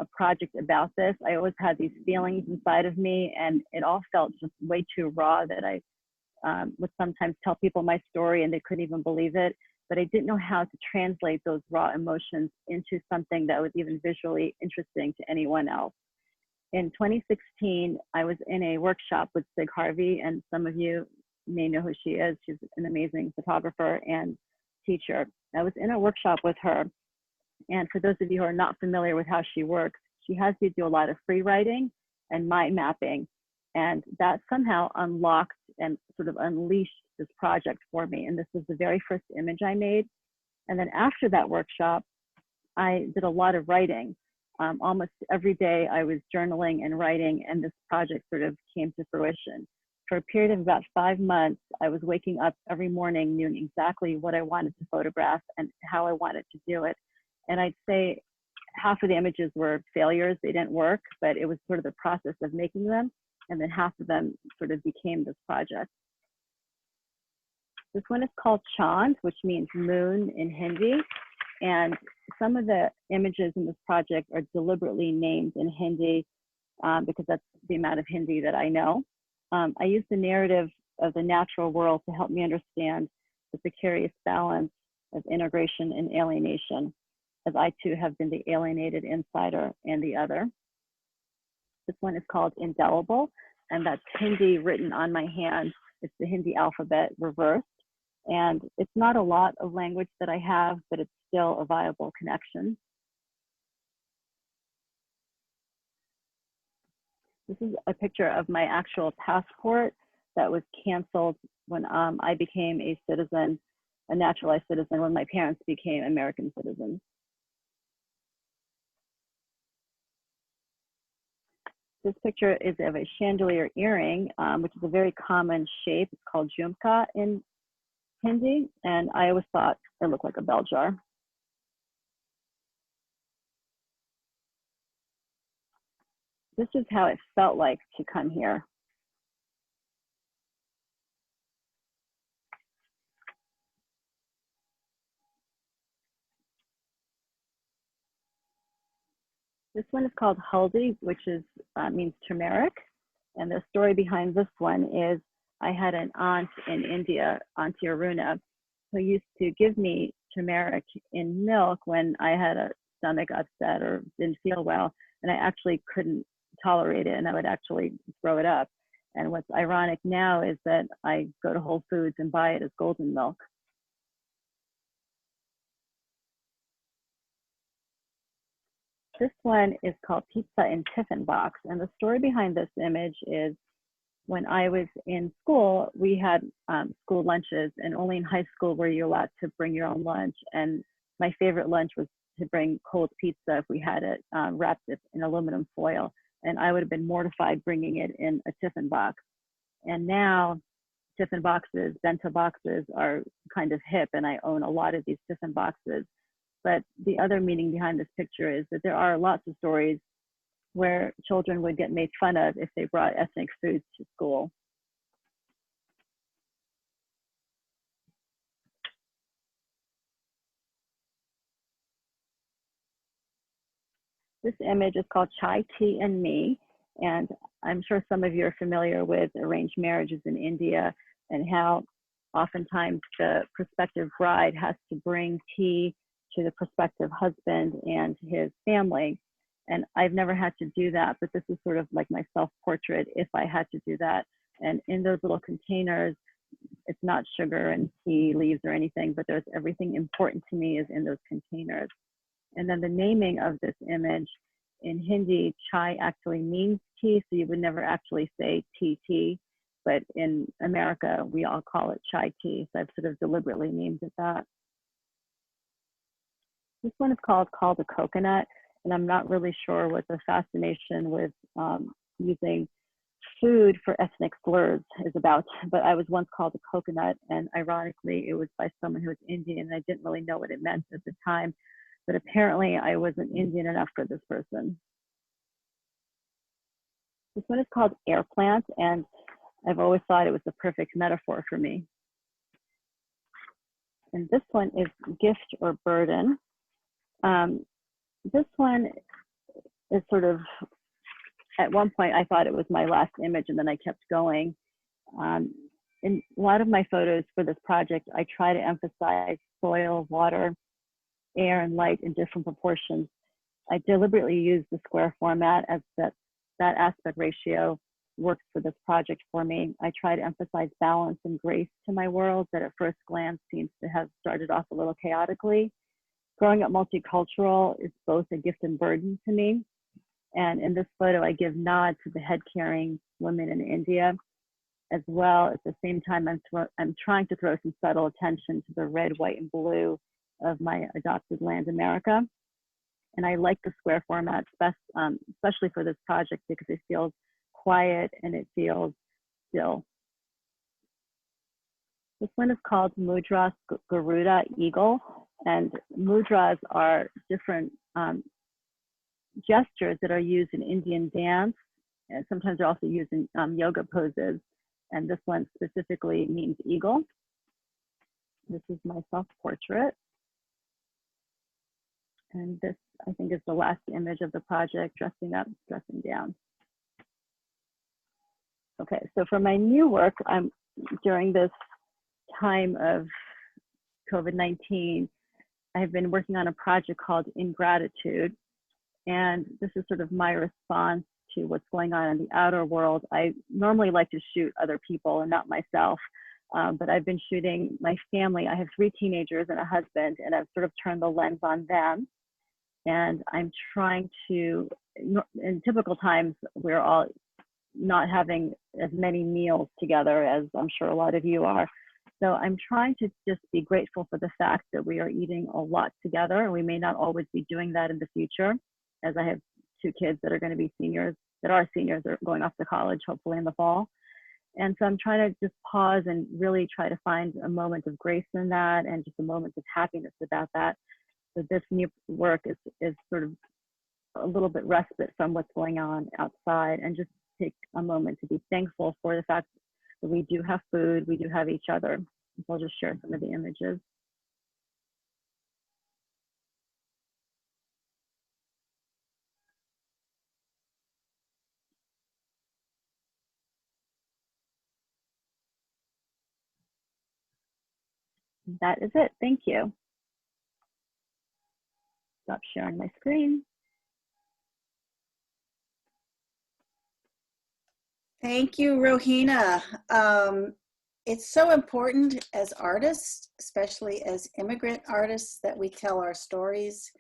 a project about this. I always had these feelings inside of me, and it all felt just way too raw that I would sometimes tell people my story and they couldn't even believe it. But I didn't know how to translate those raw emotions into something that was even visually interesting to anyone else. In 2016, I was in a workshop with Sig Harvey, and some of you may know who she is. She's an amazing photographer and teacher. I was in a workshop with her, and for those of you who are not familiar with how she works, she has you do a lot of free writing and mind mapping, and that somehow unlocked and sort of unleashed this project for me. And this was the very first image I made. And then after that workshop, I did a lot of writing. Almost every day I was journaling and writing, and this project sort of came to fruition. For a period of about 5 months, I was waking up every morning knowing exactly what I wanted to photograph and how I wanted to do it. And I'd say half of the images were failures, they didn't work, but it was sort of the process of making them. And then half of them sort of became this project. This one is called Chand, which means moon in Hindi. And some of the images in this project are deliberately named in Hindi because that's the amount of Hindi that I know. I use the narrative of the natural world to help me understand the precarious balance of integration and alienation, as I too have been the alienated insider and the other. This one is called Indelible, and that's Hindi written on my hand. It's the Hindi alphabet reversed. And it's not a lot of language that I have, but it's still a viable connection. This is a picture of my actual passport that was canceled when I became a citizen, a naturalized citizen, when my parents became American citizens. This picture is of a chandelier earring, which is a very common shape. It's called jhumka in Hindi, and I always thought it looked like a bell jar. This is how it felt like to come here. This one is called haldi, which is means turmeric. And the story behind this one is I had an aunt in India, Auntie Aruna, who used to give me turmeric in milk when I had a stomach upset or didn't feel well, and I actually couldn't tolerate it, and I would actually throw it up. And what's ironic now is that I go to Whole Foods and buy it as golden milk. This one is called Pizza in Tiffin Box, and the story behind this image is when I was in school, we had school lunches, and only in high school were you allowed to bring your own lunch. And my favorite lunch was to bring cold pizza if we had it wrapped in aluminum foil. And I would have been mortified bringing it in a tiffin box. And now tiffin boxes, bento boxes are kind of hip, and I own a lot of these tiffin boxes. But the other meaning behind this picture is that there are lots of stories where children would get made fun of if they brought ethnic foods to school. This image is called Chai, Tea, and Me. And I'm sure some of you are familiar with arranged marriages in India and how oftentimes the prospective bride has to bring tea to the prospective husband and his family. And I've never had to do that, but this is sort of like my self-portrait if I had to do that. And in those little containers, it's not sugar and tea leaves or anything, but there's everything important to me is in those containers. And then the naming of this image in Hindi, chai actually means tea, so you would never actually say tea, but in America, we all call it chai tea, so I've sort of deliberately named it that. This one is called Call the Coconut, and I'm not really sure what the fascination with using food for ethnic slurs is about, but I was once called a coconut, and ironically, it was by someone who was Indian, and I didn't really know what it meant at the time, but apparently I wasn't Indian enough for this person. This one is called Air Plant, and I've always thought it was the perfect metaphor for me. And this one is Gift or Burden. This one is sort of, at one point I thought it was my last image, and then I kept going. In a lot of my photos for this project, I try to emphasize soil, water, air, and light in different proportions. I deliberately use the square format as that aspect ratio works for this project for me. I try to emphasize balance and grace to my world that at first glance seems to have started off a little chaotically. Growing up multicultural is both a gift and burden to me. And in this photo, I give nod to the head-carrying women in India, as well. At the same time, I'm trying to throw some subtle attention to the red, white, and blue of my adopted land, America. And I like the square format, especially for this project, because it feels quiet and it feels still. This one is called Mudras Garuda Eagle, and mudras are different gestures that are used in Indian dance, and sometimes they're also used in yoga poses, and this one specifically means eagle. This is my self-portrait, and this, I think, is the last image of the project, dressing up, dressing down. Okay, so for my new work, during this time of COVID-19, I've been working on a project called Ingratitude, and this is sort of my response to what's going on in the outer world. I normally like to shoot other people and not myself, but I've been shooting my family. I have 3 teenagers and a husband, and I've sort of turned the lens on them. And I'm trying to, in typical times, we're all not having as many meals together as I'm sure a lot of you are. So I'm trying to just be grateful for the fact that we are eating a lot together, and we may not always be doing that in the future, as I have 2 kids that are going to be seniors, that are seniors, or going off to college, hopefully in the fall. And so I'm trying to just pause and really try to find a moment of grace in that, and just a moment of happiness about that. So this new work is sort of a little bit respite from what's going on outside, and just take a moment to be thankful for the fact that we do have food, we do have each other. So I'll just share some of the images. That is it. Thank you. Stop sharing my screen. Thank you, Rohina. It's so important as artists, especially as immigrant artists, that we tell our stories,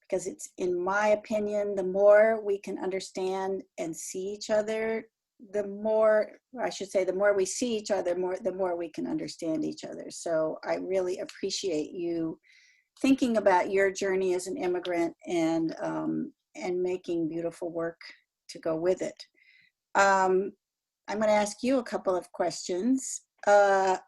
because it's, in my opinion, the more we can understand and see each other, the more, I should say, the more we see each other, the more we can understand each other. So I really appreciate you thinking about your journey as an immigrant, and making beautiful work to go with it. I'm going to ask you a couple of questions. Do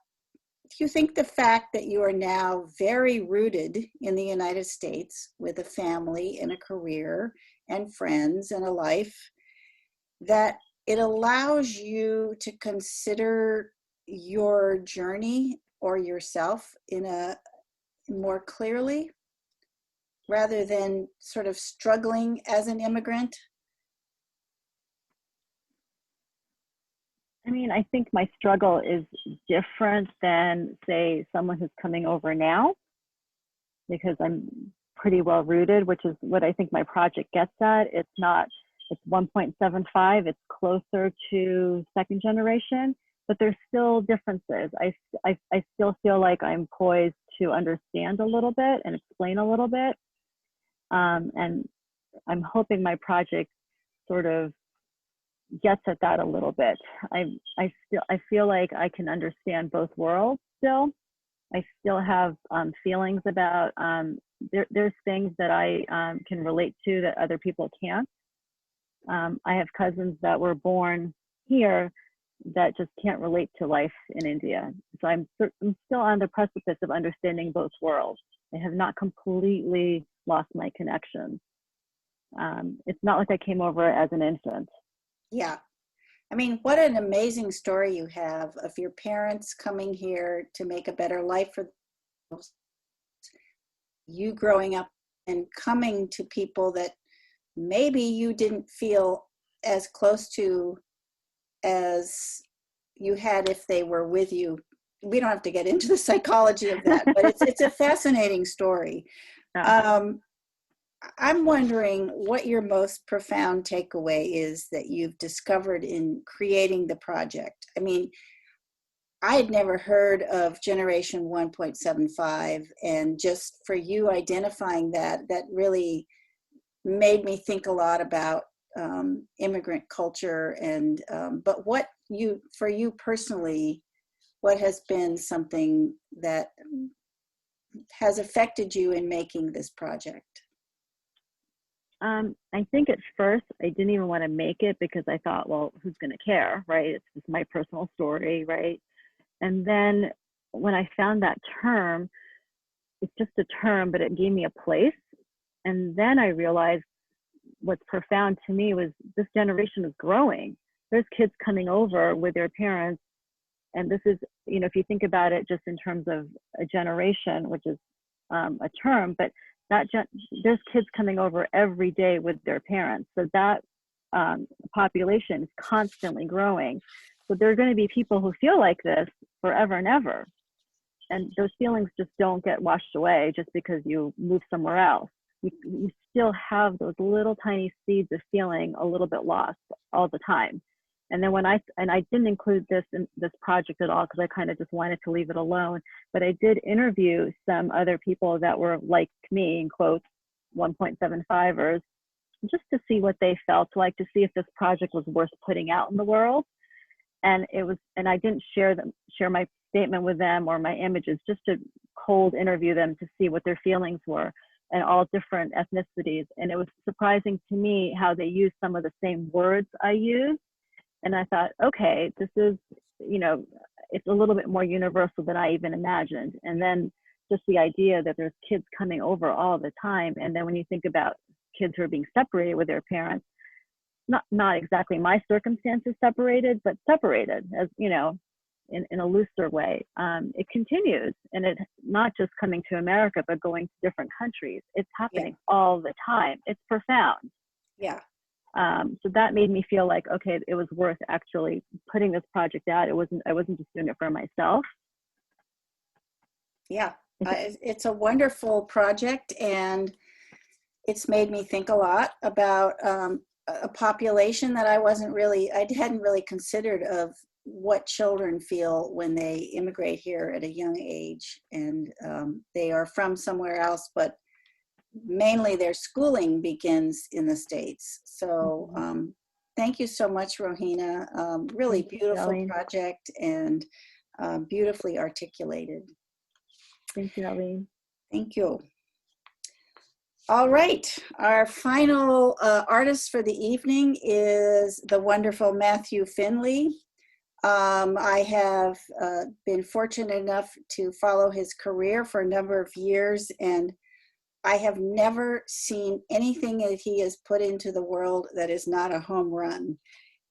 you think the fact that you are now very rooted in the United States, with a family and a career and friends and a life, that it allows you to consider your journey or yourself in a more clearly, rather than sort of struggling as an immigrant? I mean, I think my struggle is different than, say, someone who's coming over now, because I'm pretty well rooted, which is what I think my project gets at. It's 1.75, it's closer to second generation, but there's still differences. I still feel like I'm poised to understand a little bit and explain a little bit. And I'm hoping my project sort of gets at that a little bit. I feel like I can understand both worlds still. I still have feelings about, there's things that I can relate to that other people can't. I have cousins that were born here that just can't relate to life in India. So I'm still on the precipice of understanding both worlds. I have not completely lost my connection. It's not like I came over as an infant. Yeah. I mean, what an amazing story you have of your parents coming here to make a better life for themselves, you growing up and coming to people that maybe you didn't feel as close to as you had if they were with you. We don't have to get into the psychology of that, but it's a fascinating story. Yeah. I'm wondering what your most profound takeaway is that you've discovered in creating the project. I mean, I had never heard of Generation 1.75, and just for you identifying that really made me think a lot about immigrant culture. And but for you personally, what has been something that has affected you in making this project? I think at first I didn't even want to make it, because I thought, well, who's going to care, right? It's just my personal story, right? And then when I found that term, it's just a term, but it gave me a place. And then I realized what's profound to me was this generation is growing. There's kids coming over with their parents. And this is, if you think about it just in terms of a generation, which is a term, but there's kids coming over every day with their parents. So that population is constantly growing. So there are going to be people who feel like this forever and ever. And those feelings just don't get washed away just because you move somewhere else. You still have those little tiny seeds of feeling a little bit lost all the time. And then I didn't include this in this project at all because I kind of just wanted to leave it alone. But I did interview some other people that were like me, in quotes, 1.75ers, just to see what they felt like, to see if this project was worth putting out in the world. And I didn't share my statement with them or my images, just to cold interview them to see what their feelings were, and all different ethnicities. And it was surprising to me how they used some of the same words I use. And I thought, okay, this is, it's a little bit more universal than I even imagined. And then just the idea that there's kids coming over all the time. And then when you think about kids who are being separated with their parents, not exactly my circumstances separated, but separated, as in a looser way. It continues, and it's not just coming to America, but going to different countries. It's happening all the time. It's profound. Yeah. So that made me feel like, okay, it was worth actually putting this project out. I wasn't just doing it for myself. Yeah, it's a wonderful project, and it's made me think a lot about a population that I hadn't really considered, of what children feel when they immigrate here at a young age, and they are from somewhere else, but mainly their schooling begins in the States. So thank you so much, Rohina. Really beautiful project, and beautifully articulated. Thank you, Aline. Thank you. All right, our final artist for the evening is the wonderful Matthew Finley. I have been fortunate enough to follow his career for a number of years, and I have never seen anything that he has put into the world that is not a home run,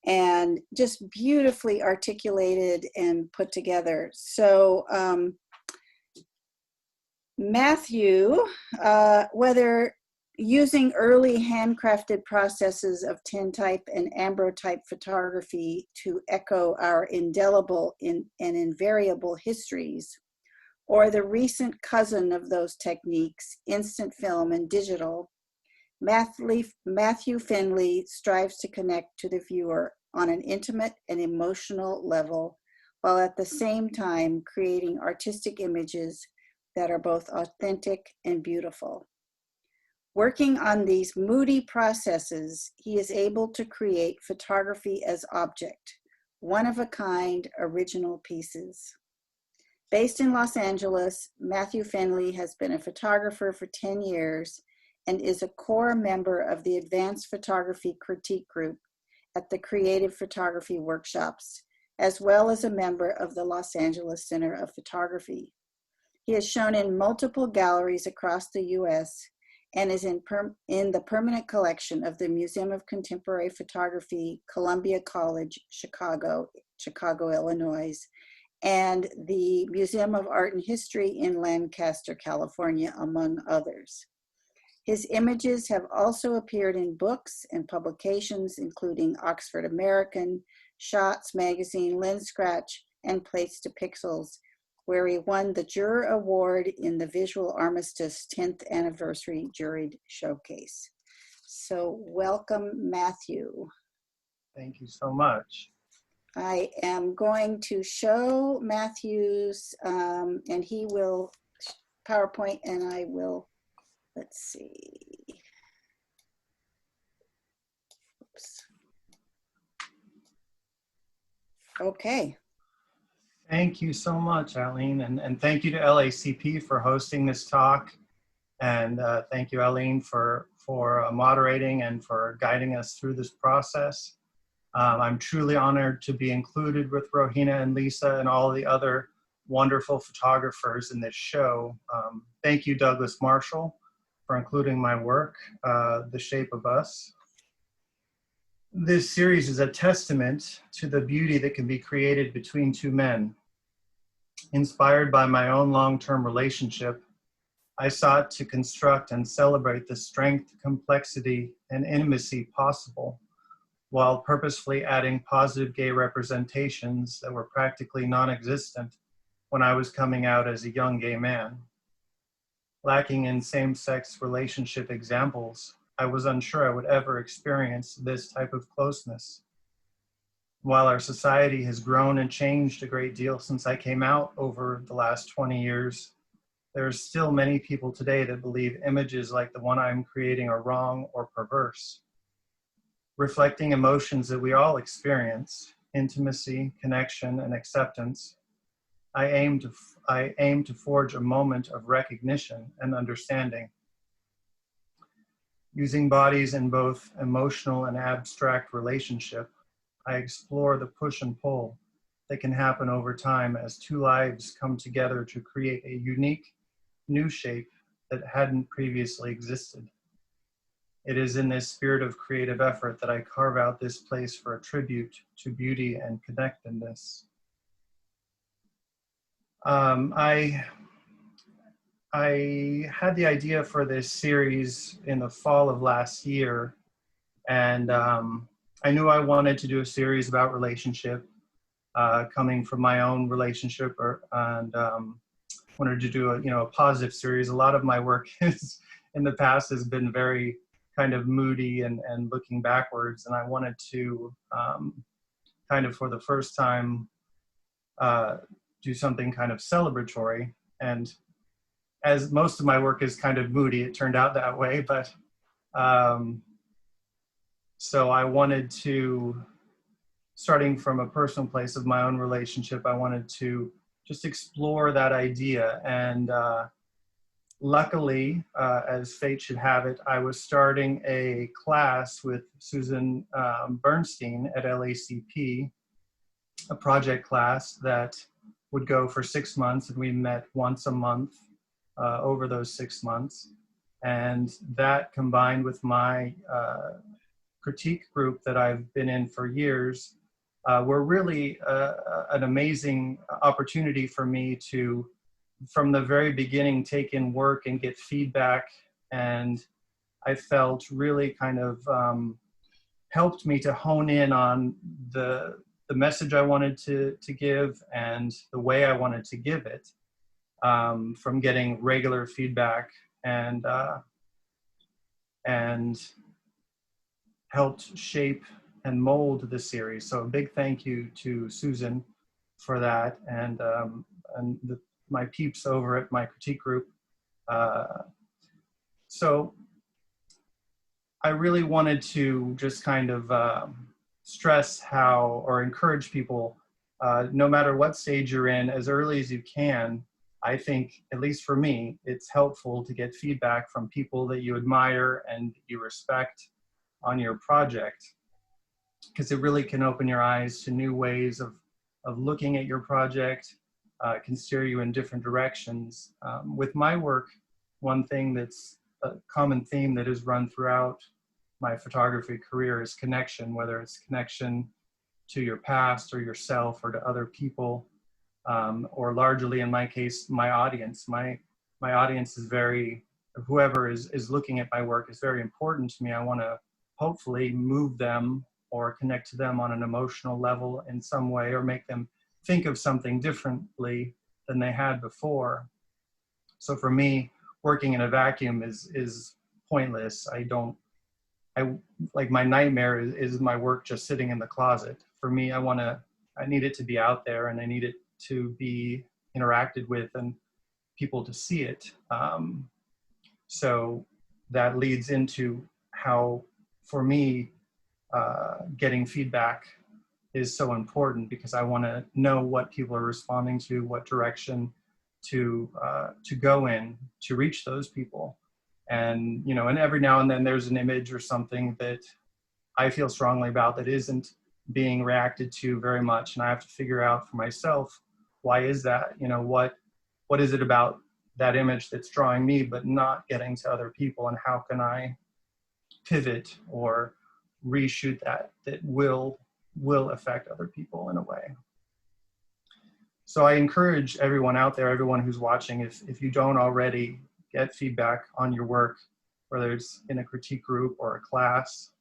and just beautifully articulated and put together. So Matthew, whether using early handcrafted processes of tintype and ambrotype photography to echo our indelible and invariable histories, or the recent cousin of those techniques, instant film and digital, Matthew Finley strives to connect to the viewer on an intimate and emotional level, while at the same time creating artistic images that are both authentic and beautiful. Working on these moody processes, he is able to create photography as object, one-of-a-kind original pieces. Based in Los Angeles, Matthew Finley has been a photographer for 10 years and is a core member of the Advanced Photography Critique Group at the Creative Photography Workshops, as well as a member of the Los Angeles Center of Photography. He is shown in multiple galleries across the U.S. and is in the permanent collection of the Museum of Contemporary Photography, Columbia College, Chicago, Illinois, and the Museum of Art and History in Lancaster, California, among others. His images have also appeared in books and publications, including Oxford American, Shots Magazine, Lens Scratch, and Plates to Pixels, where he won the Juror Award in the Visual Armistice 10th Anniversary Juried Showcase. So welcome, Matthew. Thank you so much. I am going to show Matthew's, and he will PowerPoint, and I will, let's see. Oops. Okay. Thank you so much, Aline, and thank you to LACP for hosting this talk, and thank you, Aline, for moderating and for guiding us through this process. I'm truly honored to be included with Rohina and Lisa and all the other wonderful photographers in this show. Thank you, Douglas Marshall, for including my work, The Shape of Us. This series is a testament to the beauty that can be created between two men. Inspired by my own long-term relationship, I sought to construct and celebrate the strength, complexity, and intimacy possible, while purposefully adding positive gay representations that were practically non-existent when I was coming out as a young gay man. Lacking in same-sex relationship examples, I was unsure I would ever experience this type of closeness. while our society has grown and changed a great deal since I came out over the last 20 years, there are still many people today that believe images like the one I'm creating are wrong or perverse. Reflecting emotions that we all experience, intimacy, connection, and acceptance, I aim to forge a moment of recognition and understanding. Using bodies in both emotional and abstract relationship, I explore the push and pull that can happen over time as two lives come together to create a unique new shape that hadn't previously existed. It is in this spirit of creative effort that I carve out this place for a tribute to beauty and connectedness. I had the idea for this series in the fall of last year, and I knew I wanted to do a series about relationship, coming from my own relationship, and wanted to do a positive series. A lot of my work in the past has been very kind of moody and looking backwards, and I wanted to kind of for the first time do something kind of celebratory. And as most of my work is kind of moody, it turned out that way, but so I wanted to, starting from a personal place of my own relationship, I wanted to just explore that idea. And luckily, as fate should have it, I was starting a class with Susan Bernstein at LACP, a project class that would go for 6 months, and we met once a month over those 6 months. And that, combined with my critique group that I've been in for years, were really an amazing opportunity for me to, from the very beginning, take in work and get feedback. And I felt really kind of helped me to hone in on the message I wanted to give and the way I wanted to give it, from getting regular feedback, and helped shape and mold the series. So a big thank you to Susan for that, and my peeps over at my critique group. So I really wanted to just kind of stress how, or encourage people, no matter what stage you're in, as early as you can. I think, at least for me, it's helpful to get feedback from people that you admire and you respect on your project, because it really can open your eyes to new ways of looking at your project, can steer you in different directions. With my work, one thing that's a common theme that has run throughout my photography career is connection, whether it's connection to your past or yourself or to other people, or largely in my case, my audience. My audience is very, whoever is looking at my work is very important to me. I want to hopefully move them or connect to them on an emotional level in some way, or make them think of something differently than they had before. So for me, working in a vacuum is pointless. Like my nightmare is my work just sitting in the closet. For me, I need it to be out there, and I need it to be interacted with and people to see it. So that leads into how, for me, getting feedback is so important, because I want to know what people are responding to, what direction to go in to reach those people. And, and every now and then there's an image or something that I feel strongly about that isn't being reacted to very much. And I have to figure out for myself, why is that? What is it about that image that's drawing me but not getting to other people? And how can I pivot or reshoot that will affect other people in a way? So I encourage everyone out there, everyone who's watching, if you don't already, get feedback on your work, whether it's in a critique group or a class.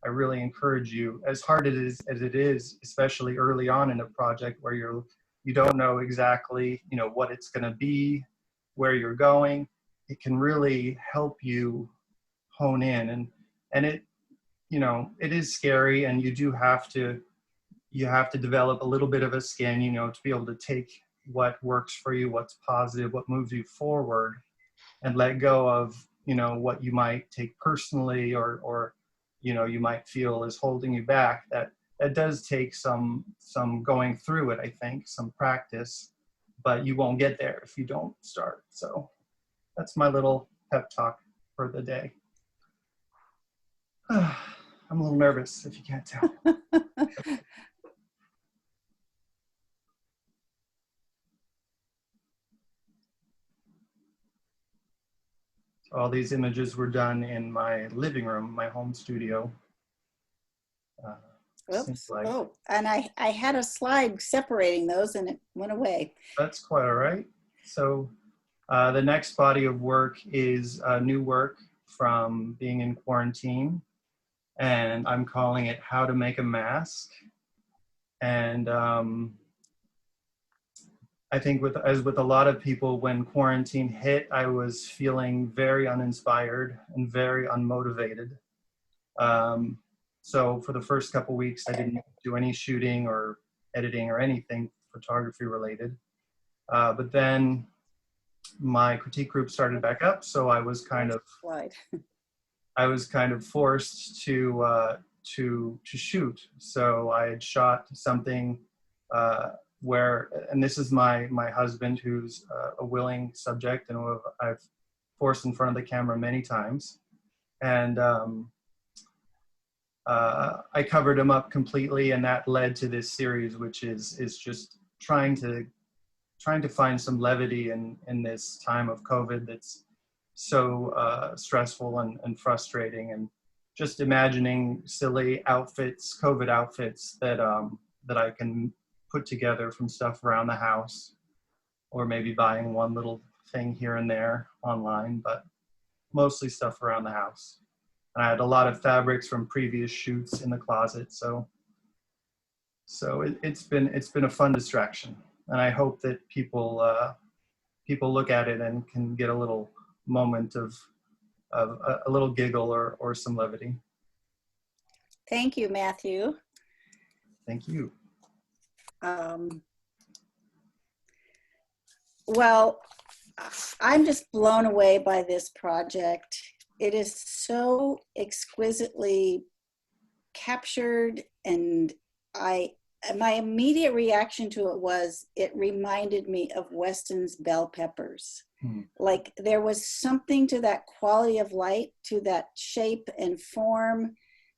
I really encourage you, as hard as it is, especially early on in a project where you don't know exactly, what it's going to be, where you're going. It can really help you hone in, and you know, it is scary, and you have to develop a little bit of a skin, you know, to be able to take what works for you, what's positive, what moves you forward, and let go of, you know, what you might take personally, or you know, you might feel is holding you back. That does take some going through it, I think, some practice, but you won't get there if you don't start. So that's my little pep talk for the day. I'm a little nervous, if you can't tell. All these images were done in my living room, my home studio. Oops. Oh, and I had a slide separating those and it went away. That's quite all right. So the next body of work is new work from being in quarantine, and I'm calling it How to Make a Mask. And I think as with a lot of people, when quarantine hit, I was feeling very uninspired and very unmotivated. So for the first couple weeks, I didn't do any shooting or editing or anything photography related. But then my critique group started back up, so I was kind of forced to shoot. So I had shot something where, and this is my husband, who's a willing subject and who I've forced in front of the camera many times, and I covered him up completely, and that led to this series, which is just trying to find some levity in this time of COVID that's so stressful and frustrating, and just imagining silly outfits, COVID outfits that I can put together from stuff around the house, or maybe buying one little thing here and there online, but mostly stuff around the house. And I had a lot of fabrics from previous shoots in the closet, so it's been a fun distraction, and I hope that people look at it and can get a little moment of a little giggle or some levity. Thank you, Matthew. Thank you. Well, I'm just blown away by this project. It is so exquisitely captured, and my immediate reaction to it was, it reminded me of Weston's bell peppers. Like there was something to that quality of light, to that shape and form,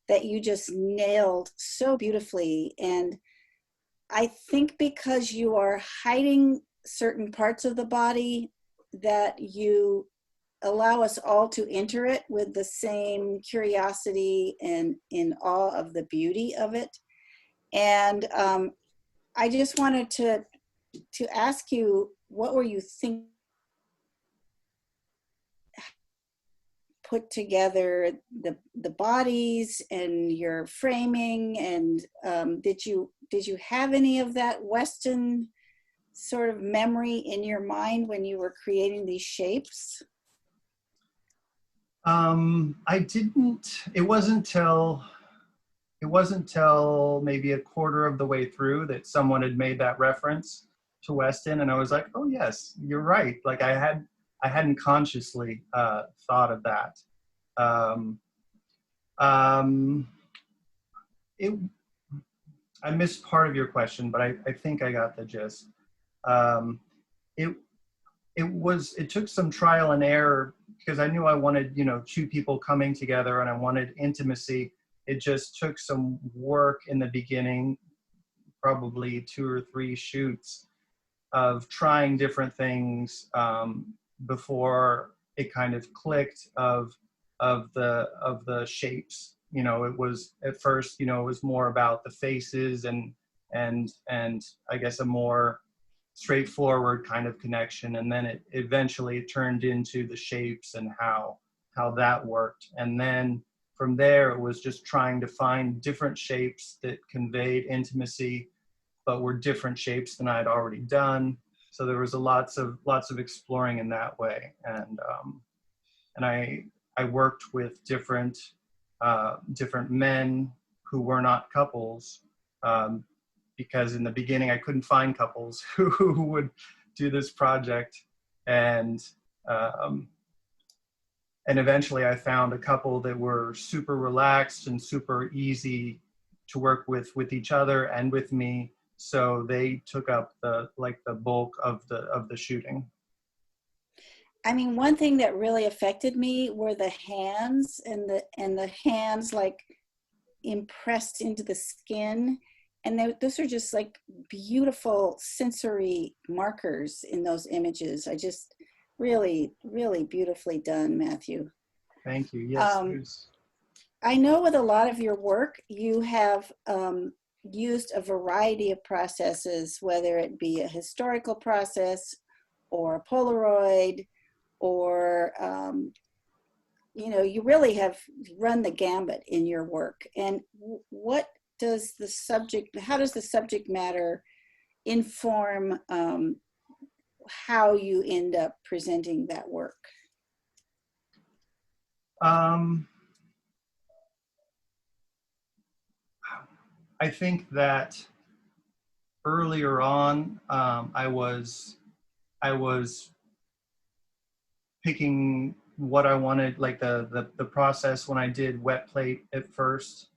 that you just nailed so beautifully. And I think because you are hiding certain parts of the body, that you allow us all to enter it with the same curiosity and in awe of the beauty of it. And I just wanted to ask you, what were you thinking? Put together the bodies and your framing, and did you have any of that Weston sort of memory in your mind when you were creating these shapes? I didn't. It wasn't till maybe a quarter of the way through that someone had made that reference to Weston, and I was like, oh yes, you're right. Like I hadn't consciously thought of that. I missed part of your question, but I think I got the gist. It took some trial and error, because I knew I wanted, you know, two people coming together, and I wanted intimacy. It just took some work in the beginning, probably 2 or 3 shoots of trying different things before it kind of clicked of the shapes. You know, it was at first, you know, it was more about the faces and I guess a more straightforward kind of connection, and then it eventually turned into the shapes and how that worked. And then from there, it was just trying to find different shapes that conveyed intimacy, but were different shapes than I'd already done. So there was lots of exploring in that way. And I worked with different different men who were not couples, because in the beginning I couldn't find couples who would do this project, and eventually I found a couple that were super relaxed and super easy to work with each other and with me. So they took up the bulk of the shooting. I mean, one thing that really affected me were the hands, and the hands like impressed into the skin. And those are just like beautiful sensory markers in those images. I just really, really beautifully done, Matthew. Thank you. Yes. I know with a lot of your work, you have used a variety of processes, whether it be a historical process or a Polaroid, or, you know, you really have run the gambit in your work. And how does the subject matter inform how you end up presenting that work? I think that earlier on, I was picking what I wanted, like the process. When I did wet plate at first,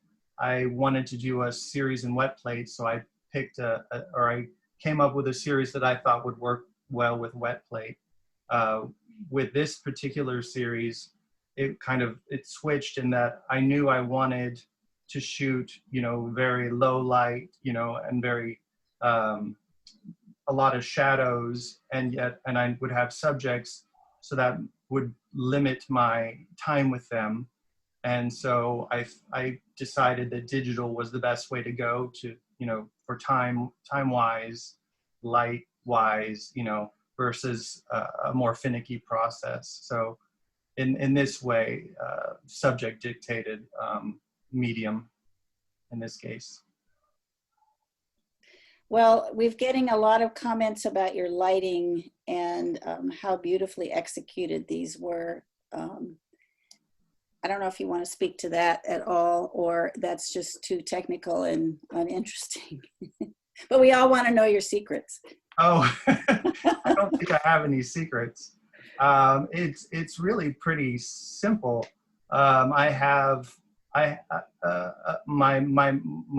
I wanted to do a series in wet plate, so I picked I came up with a series that I thought would work well with wet plate. With this particular series, it switched in that I knew I wanted to shoot, very low light, and very a lot of shadows, and I would have subjects, so that would limit my time with them. And so I decided that digital was the best way to go to, for time wise, light wise, versus a more finicky process. So in this way, subject dictated medium in this case. Well, we're getting a lot of comments about your lighting and how beautifully executed these were. I don't know if you want to speak to that at all, or that's just too technical and uninteresting. But we all want to know your secrets. Oh, I don't think I have any secrets. It's really pretty simple. My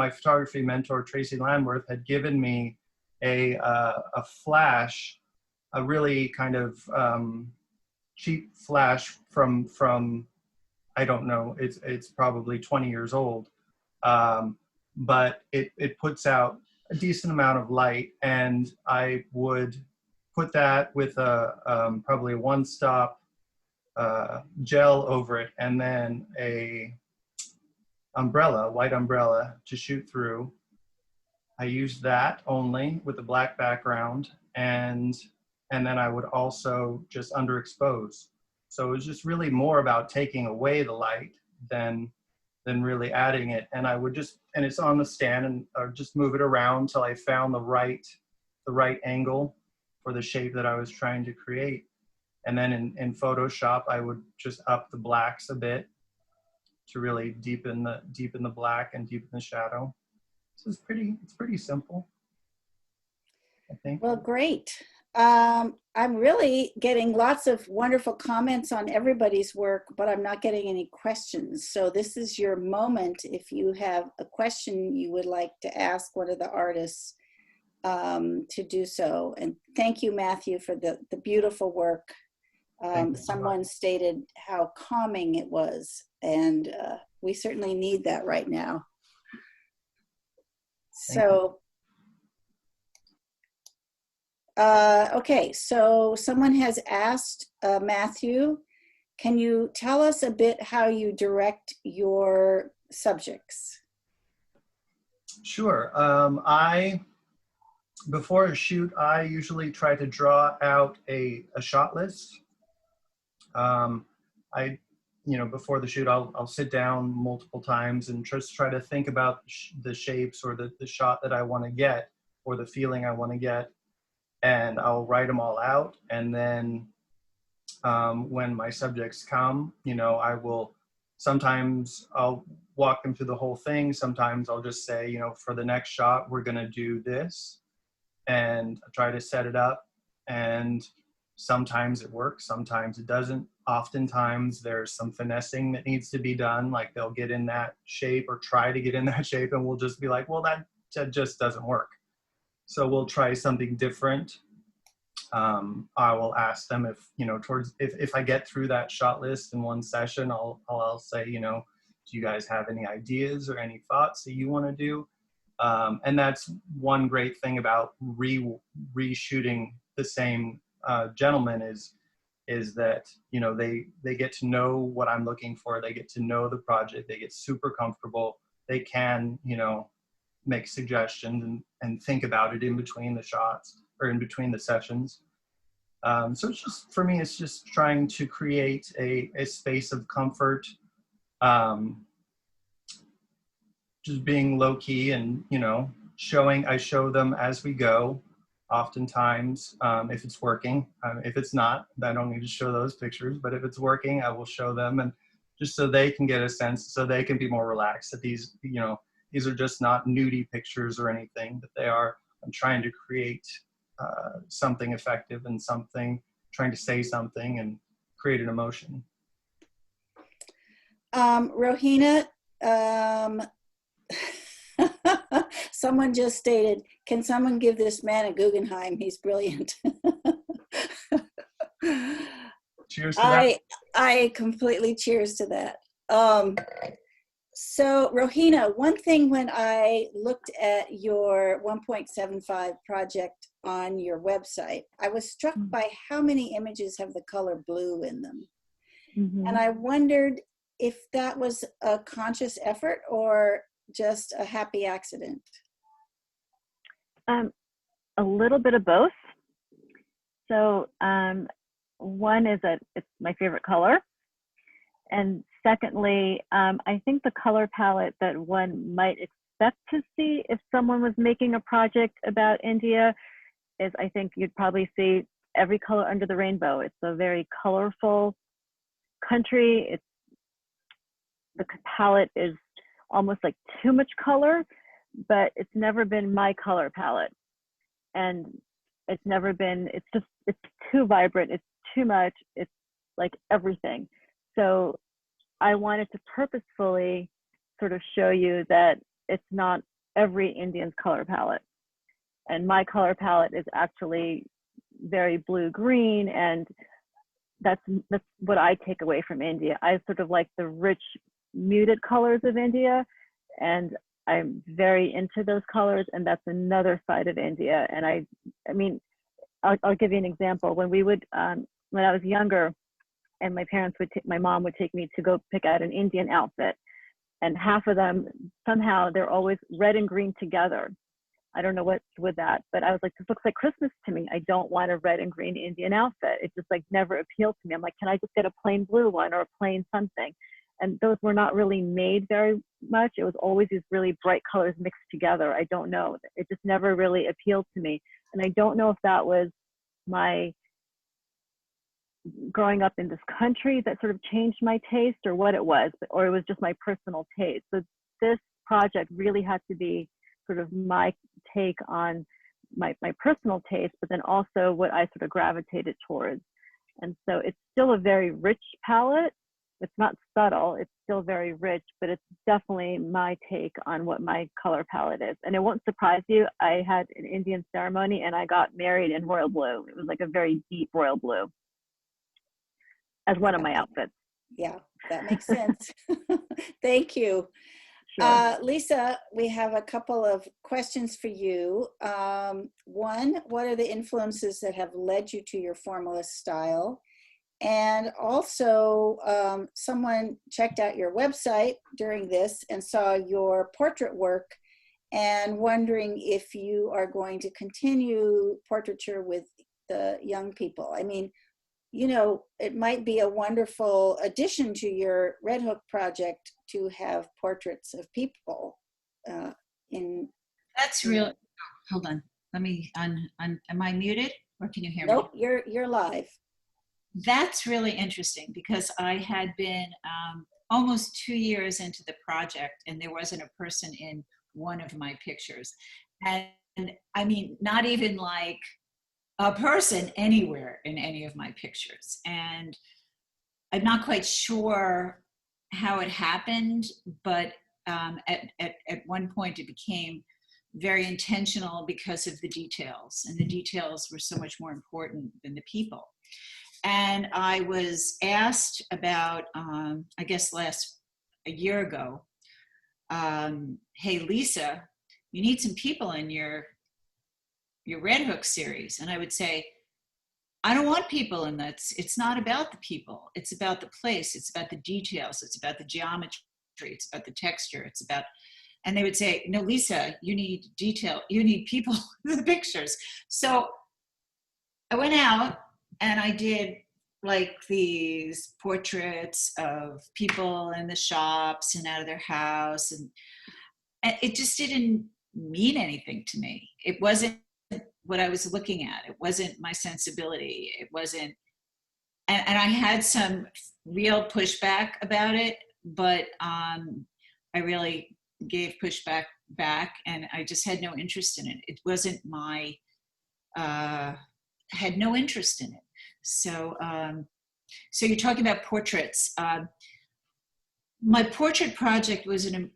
photography mentor, Tracy Landworth, had given me a flash, a really kind of cheap flash from I don't know, it's probably 20 years old, but it puts out a decent amount of light, and I would put that with probably a one-stop gel over it, and then a white umbrella to shoot through. I used that only with a black background, and then I would also just underexpose. So it was just really more about taking away the light than really adding it. And I would and it's on the stand, and I would just move it around until I found the right angle for the shape that I was trying to create. And then in Photoshop, I would just up the blacks a bit to really deepen the black and deepen the shadow. So it's pretty simple, I think. Well, great. I'm really getting lots of wonderful comments on everybody's work, but I'm not getting any questions. So this is your moment. If you have a question you would like to ask one of the artists, to do so. And thank you, Matthew, for the beautiful work. Someone stated how calming it was, and we certainly need that right now. So, okay, so someone has asked, Matthew, can you tell us a bit how you direct your subjects? Sure. Before a shoot, I usually try to draw out a shot list. Before the shoot, I'll sit down multiple times and just try to think about the shapes or the shot that I want to get, or the feeling I want to get, and I'll write them all out. And then when my subjects come, I will sometimes I'll walk them through the whole thing. Sometimes I'll just say, you know, for the next shot, we're going to do this, and try to set it up. And sometimes it works, sometimes it doesn't. Oftentimes there's some finessing that needs to be done, like they'll get in that shape or try to get in that shape, and we'll just be like, well, that just doesn't work. So we'll try something different. I will ask them if, you know, if I get through that shot list in one session, I'll say, you know, do you guys have any ideas or any thoughts that you want to do? And that's one great thing about reshooting the same gentleman is that, you know, they get to know what I'm looking for. They get to know the project. They get super comfortable. They can, you know, make suggestions and think about it in between the shots or in between the sessions. So it's just, for me, it's just trying to create a space of comfort, just being low key and, you know, I show them as we go. Oftentimes, if it's working, if it's not, I don't need to show those pictures, but if it's working, I will show them, and just so they can get a sense, so they can be more relaxed that these, you know, these are just not nudie pictures or anything, but I'm trying to create something effective and trying to say something and create an emotion. Rohina, someone just stated, can someone give this man a Guggenheim? He's brilliant. Cheers to that. I completely cheers to that. So Rohina, one thing when I looked at your 1.75 project on your website, I was struck by how many images have the color blue in them. Mm-hmm. And I wondered if that was a conscious effort or just a happy accident. A little bit of both. So one is that it's my favorite color. And secondly, I think the color palette that one might expect to see if someone was making a project about India is, I think you'd probably see every color under the rainbow. It's a very colorful country. The palette is almost like too much color, but it's never been my color palette. And it's too vibrant, it's too much, it's like everything. So I wanted to purposefully sort of show you that it's not every Indian's color palette. And my color palette is actually very blue-green, and that's what I take away from India. I sort of like the rich, muted colors of India, and I'm very into those colors, and that's another side of India. And I mean, I'll give you an example. When I was younger, and my mom would take me to go pick out an Indian outfit, and half of them, somehow they're always red and green together. I don't know what's with that, but I was like, this looks like Christmas to me. I don't want a red and green Indian outfit. It just like never appealed to me. I'm like, can I just get a plain blue one or a plain something? And those were not really made very much. It was always these really bright colors mixed together. I don't know. It just never really appealed to me. And I don't know if that was my growing up in this country that sort of changed my taste, or what it was, or it was just my personal taste. So this project really had to be sort of my take on my personal taste, but then also what I sort of gravitated towards. And so it's still a very rich palette. It's not subtle, it's still very rich, but it's definitely my take on what my color palette is. And it won't surprise you, I had an Indian ceremony and I got married in royal blue. It was like a very deep royal blue as one of my outfits. Yeah, that makes sense. Thank you. Sure. Lisa, we have a couple of questions for you. One, what are the influences that have led you to your formalist style? And also, someone checked out your website during this and saw your portrait work and wondering if you are going to continue portraiture with the young people. I mean, you know, it might be a wonderful addition to your Red Hook project to have portraits of people That's real. Oh, hold on. Let me, am I muted or can you hear me? Nope, you're live. That's really interesting because I had been almost 2 years into the project, and there wasn't a person in one of my pictures. And I mean, not even like a person anywhere in any of my pictures. And I'm not quite sure how it happened, but at one point it became very intentional because of the details, and the details were so much more important than the people. And I was asked about, I guess a year ago, hey, Lisa, you need some people in your Red Hook series. And I would say, I don't want people in that. It's not about the people. It's about the place. It's about the details. It's about the geometry. It's about the texture. It's about, and they would say, no, Lisa, you need detail. You need people in the pictures. So I went out and I did like these portraits of people in the shops and out of their house. And it just didn't mean anything to me. It wasn't what I was looking at. It wasn't my sensibility. It wasn't, and I had some real pushback about it, but I really gave pushback back, and I just had no interest in it. It wasn't my, had no interest in it. So, so you're talking about portraits. My portrait project was an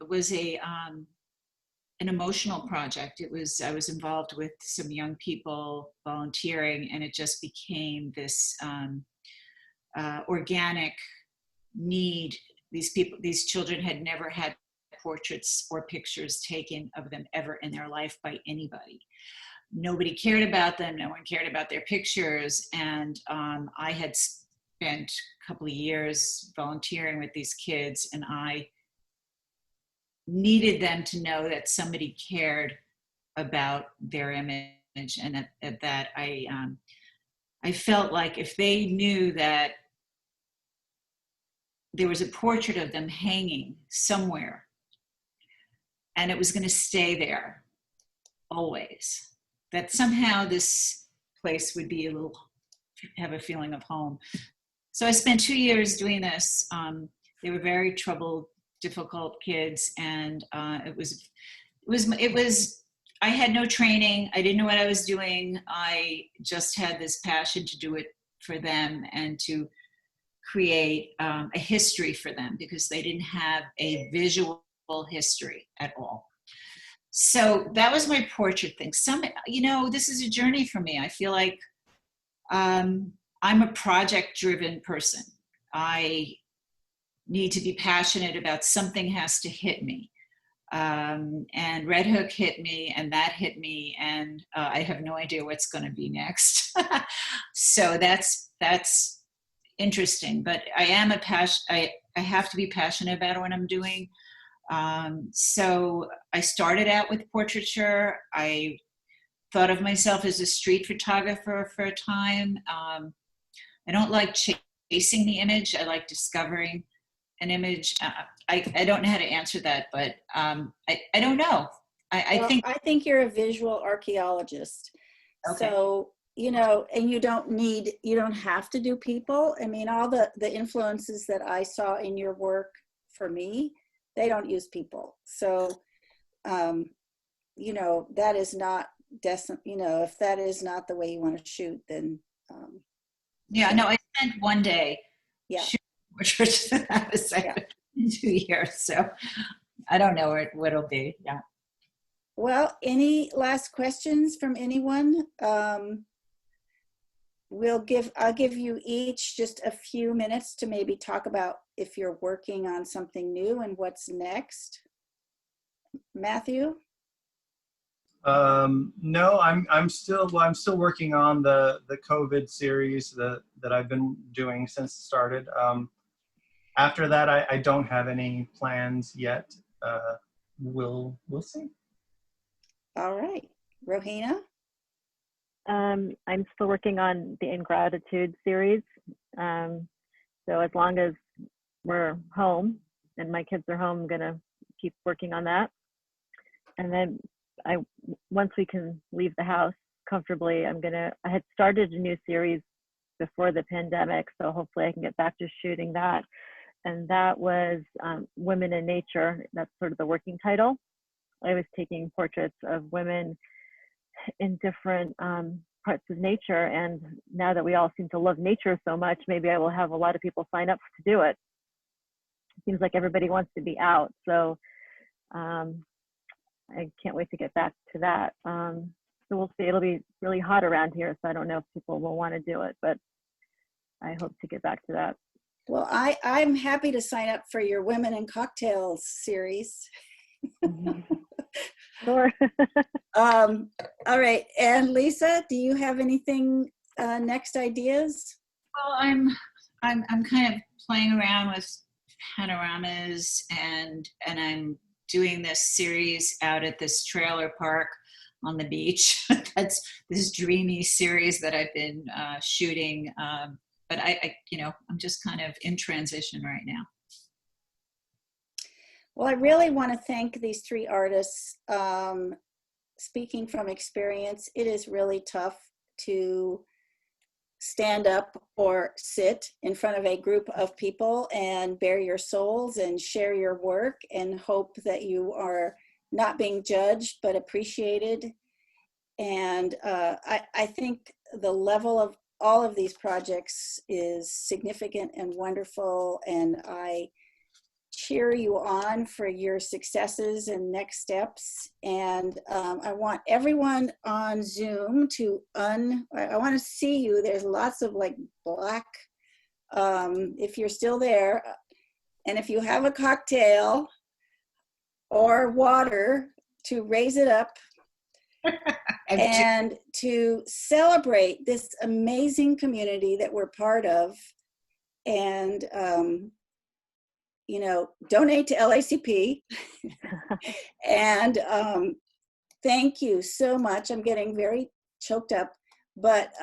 emotional project. I was involved with some young people volunteering, and it just became this organic need. These children had never had portraits or pictures taken of them ever in their life by anybody. Nobody cared about them. No one cared about their pictures. And I had spent a couple of years volunteering with these kids, and I needed them to know that somebody cared about their image. And at that, I felt like if they knew that there was a portrait of them hanging somewhere and it was going to stay there always, that somehow this place would be have a feeling of home. So I spent 2 years doing this. They were very troubled, difficult kids, and it was I had no training. I didn't know what I was doing. I just had this passion to do it for them and to create a history for them, because they didn't have a visual history at all. So that was my portrait thing. This is a journey for me. I feel like I'm a project-driven person. I need to be passionate about something has to hit me. And Red Hook hit me, and that hit me, and I have no idea what's going to be next. So that's interesting. But I am I have to be passionate about what I'm doing. So I started out with portraiture. I thought of myself as a street photographer for a time. I don't like chasing the image. I like discovering an image. I don't know how to answer that, but I don't know. I think you're a visual archaeologist. Okay. So, and you don't have to do people. I mean, all the influences that I saw in your work, for me, they don't use people. So, that is not if that is not the way you want to shoot, then. I spent one day shooting portraits that was Yeah. 2 years. So I don't know what it'll be. Yeah. Well, any last questions from anyone? I'll give you each just a few minutes to maybe talk about if you're working on something new and what's next. Matthew? No, I'm still working on the COVID series that I've been doing since it started. After that, I don't have any plans yet. We'll see. All right, Rohina? I'm still working on the Ingratitude series. So as long as we're home and my kids are home, I'm gonna keep working on that. And then once we can leave the house comfortably, I had started a new series before the pandemic, so hopefully I can get back to shooting that. and that was Women in Nature. That's sort of the working title. I was taking portraits of women in different parts of nature, and now that we all seem to love nature so much, maybe I will have a lot of people sign up to do it. It seems like everybody wants to be out, so I can't wait to get back to that. So we'll see. It'll be really hot around here, so I don't know if people will want to do it, but I hope to get back to that. Well, I'm happy to sign up for your Women in Cocktails series. Sure. All right, and Lisa, do you have anything next ideas? Well, I'm kind of playing around with panoramas, and I'm doing this series out at this trailer park on the beach. That's this dreamy series that I've been shooting. But I'm just kind of in transition right now. Well, I really want to thank these three artists. Speaking from experience, it is really tough to stand up or sit in front of a group of people and bare your souls and share your work and hope that you are not being judged but appreciated. And I think the level of all of these projects is significant and wonderful, and I cheer you on for your successes and next steps. And I want everyone on Zoom to I want to see you. There's lots of like black, if you're still there, and if you have a cocktail or water, to raise it up and to celebrate this amazing community that we're part of. And donate to LACP. And thank you so much. I'm getting very choked up, but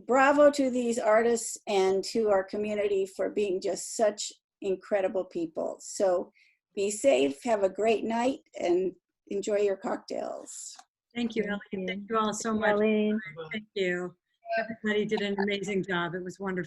bravo to these artists and to our community for being just such incredible people. So be safe, have a great night, and enjoy your cocktails. Thank you, Ellie. Thank you all so much. Aline. Thank you. Everybody did an amazing job. It was wonderful.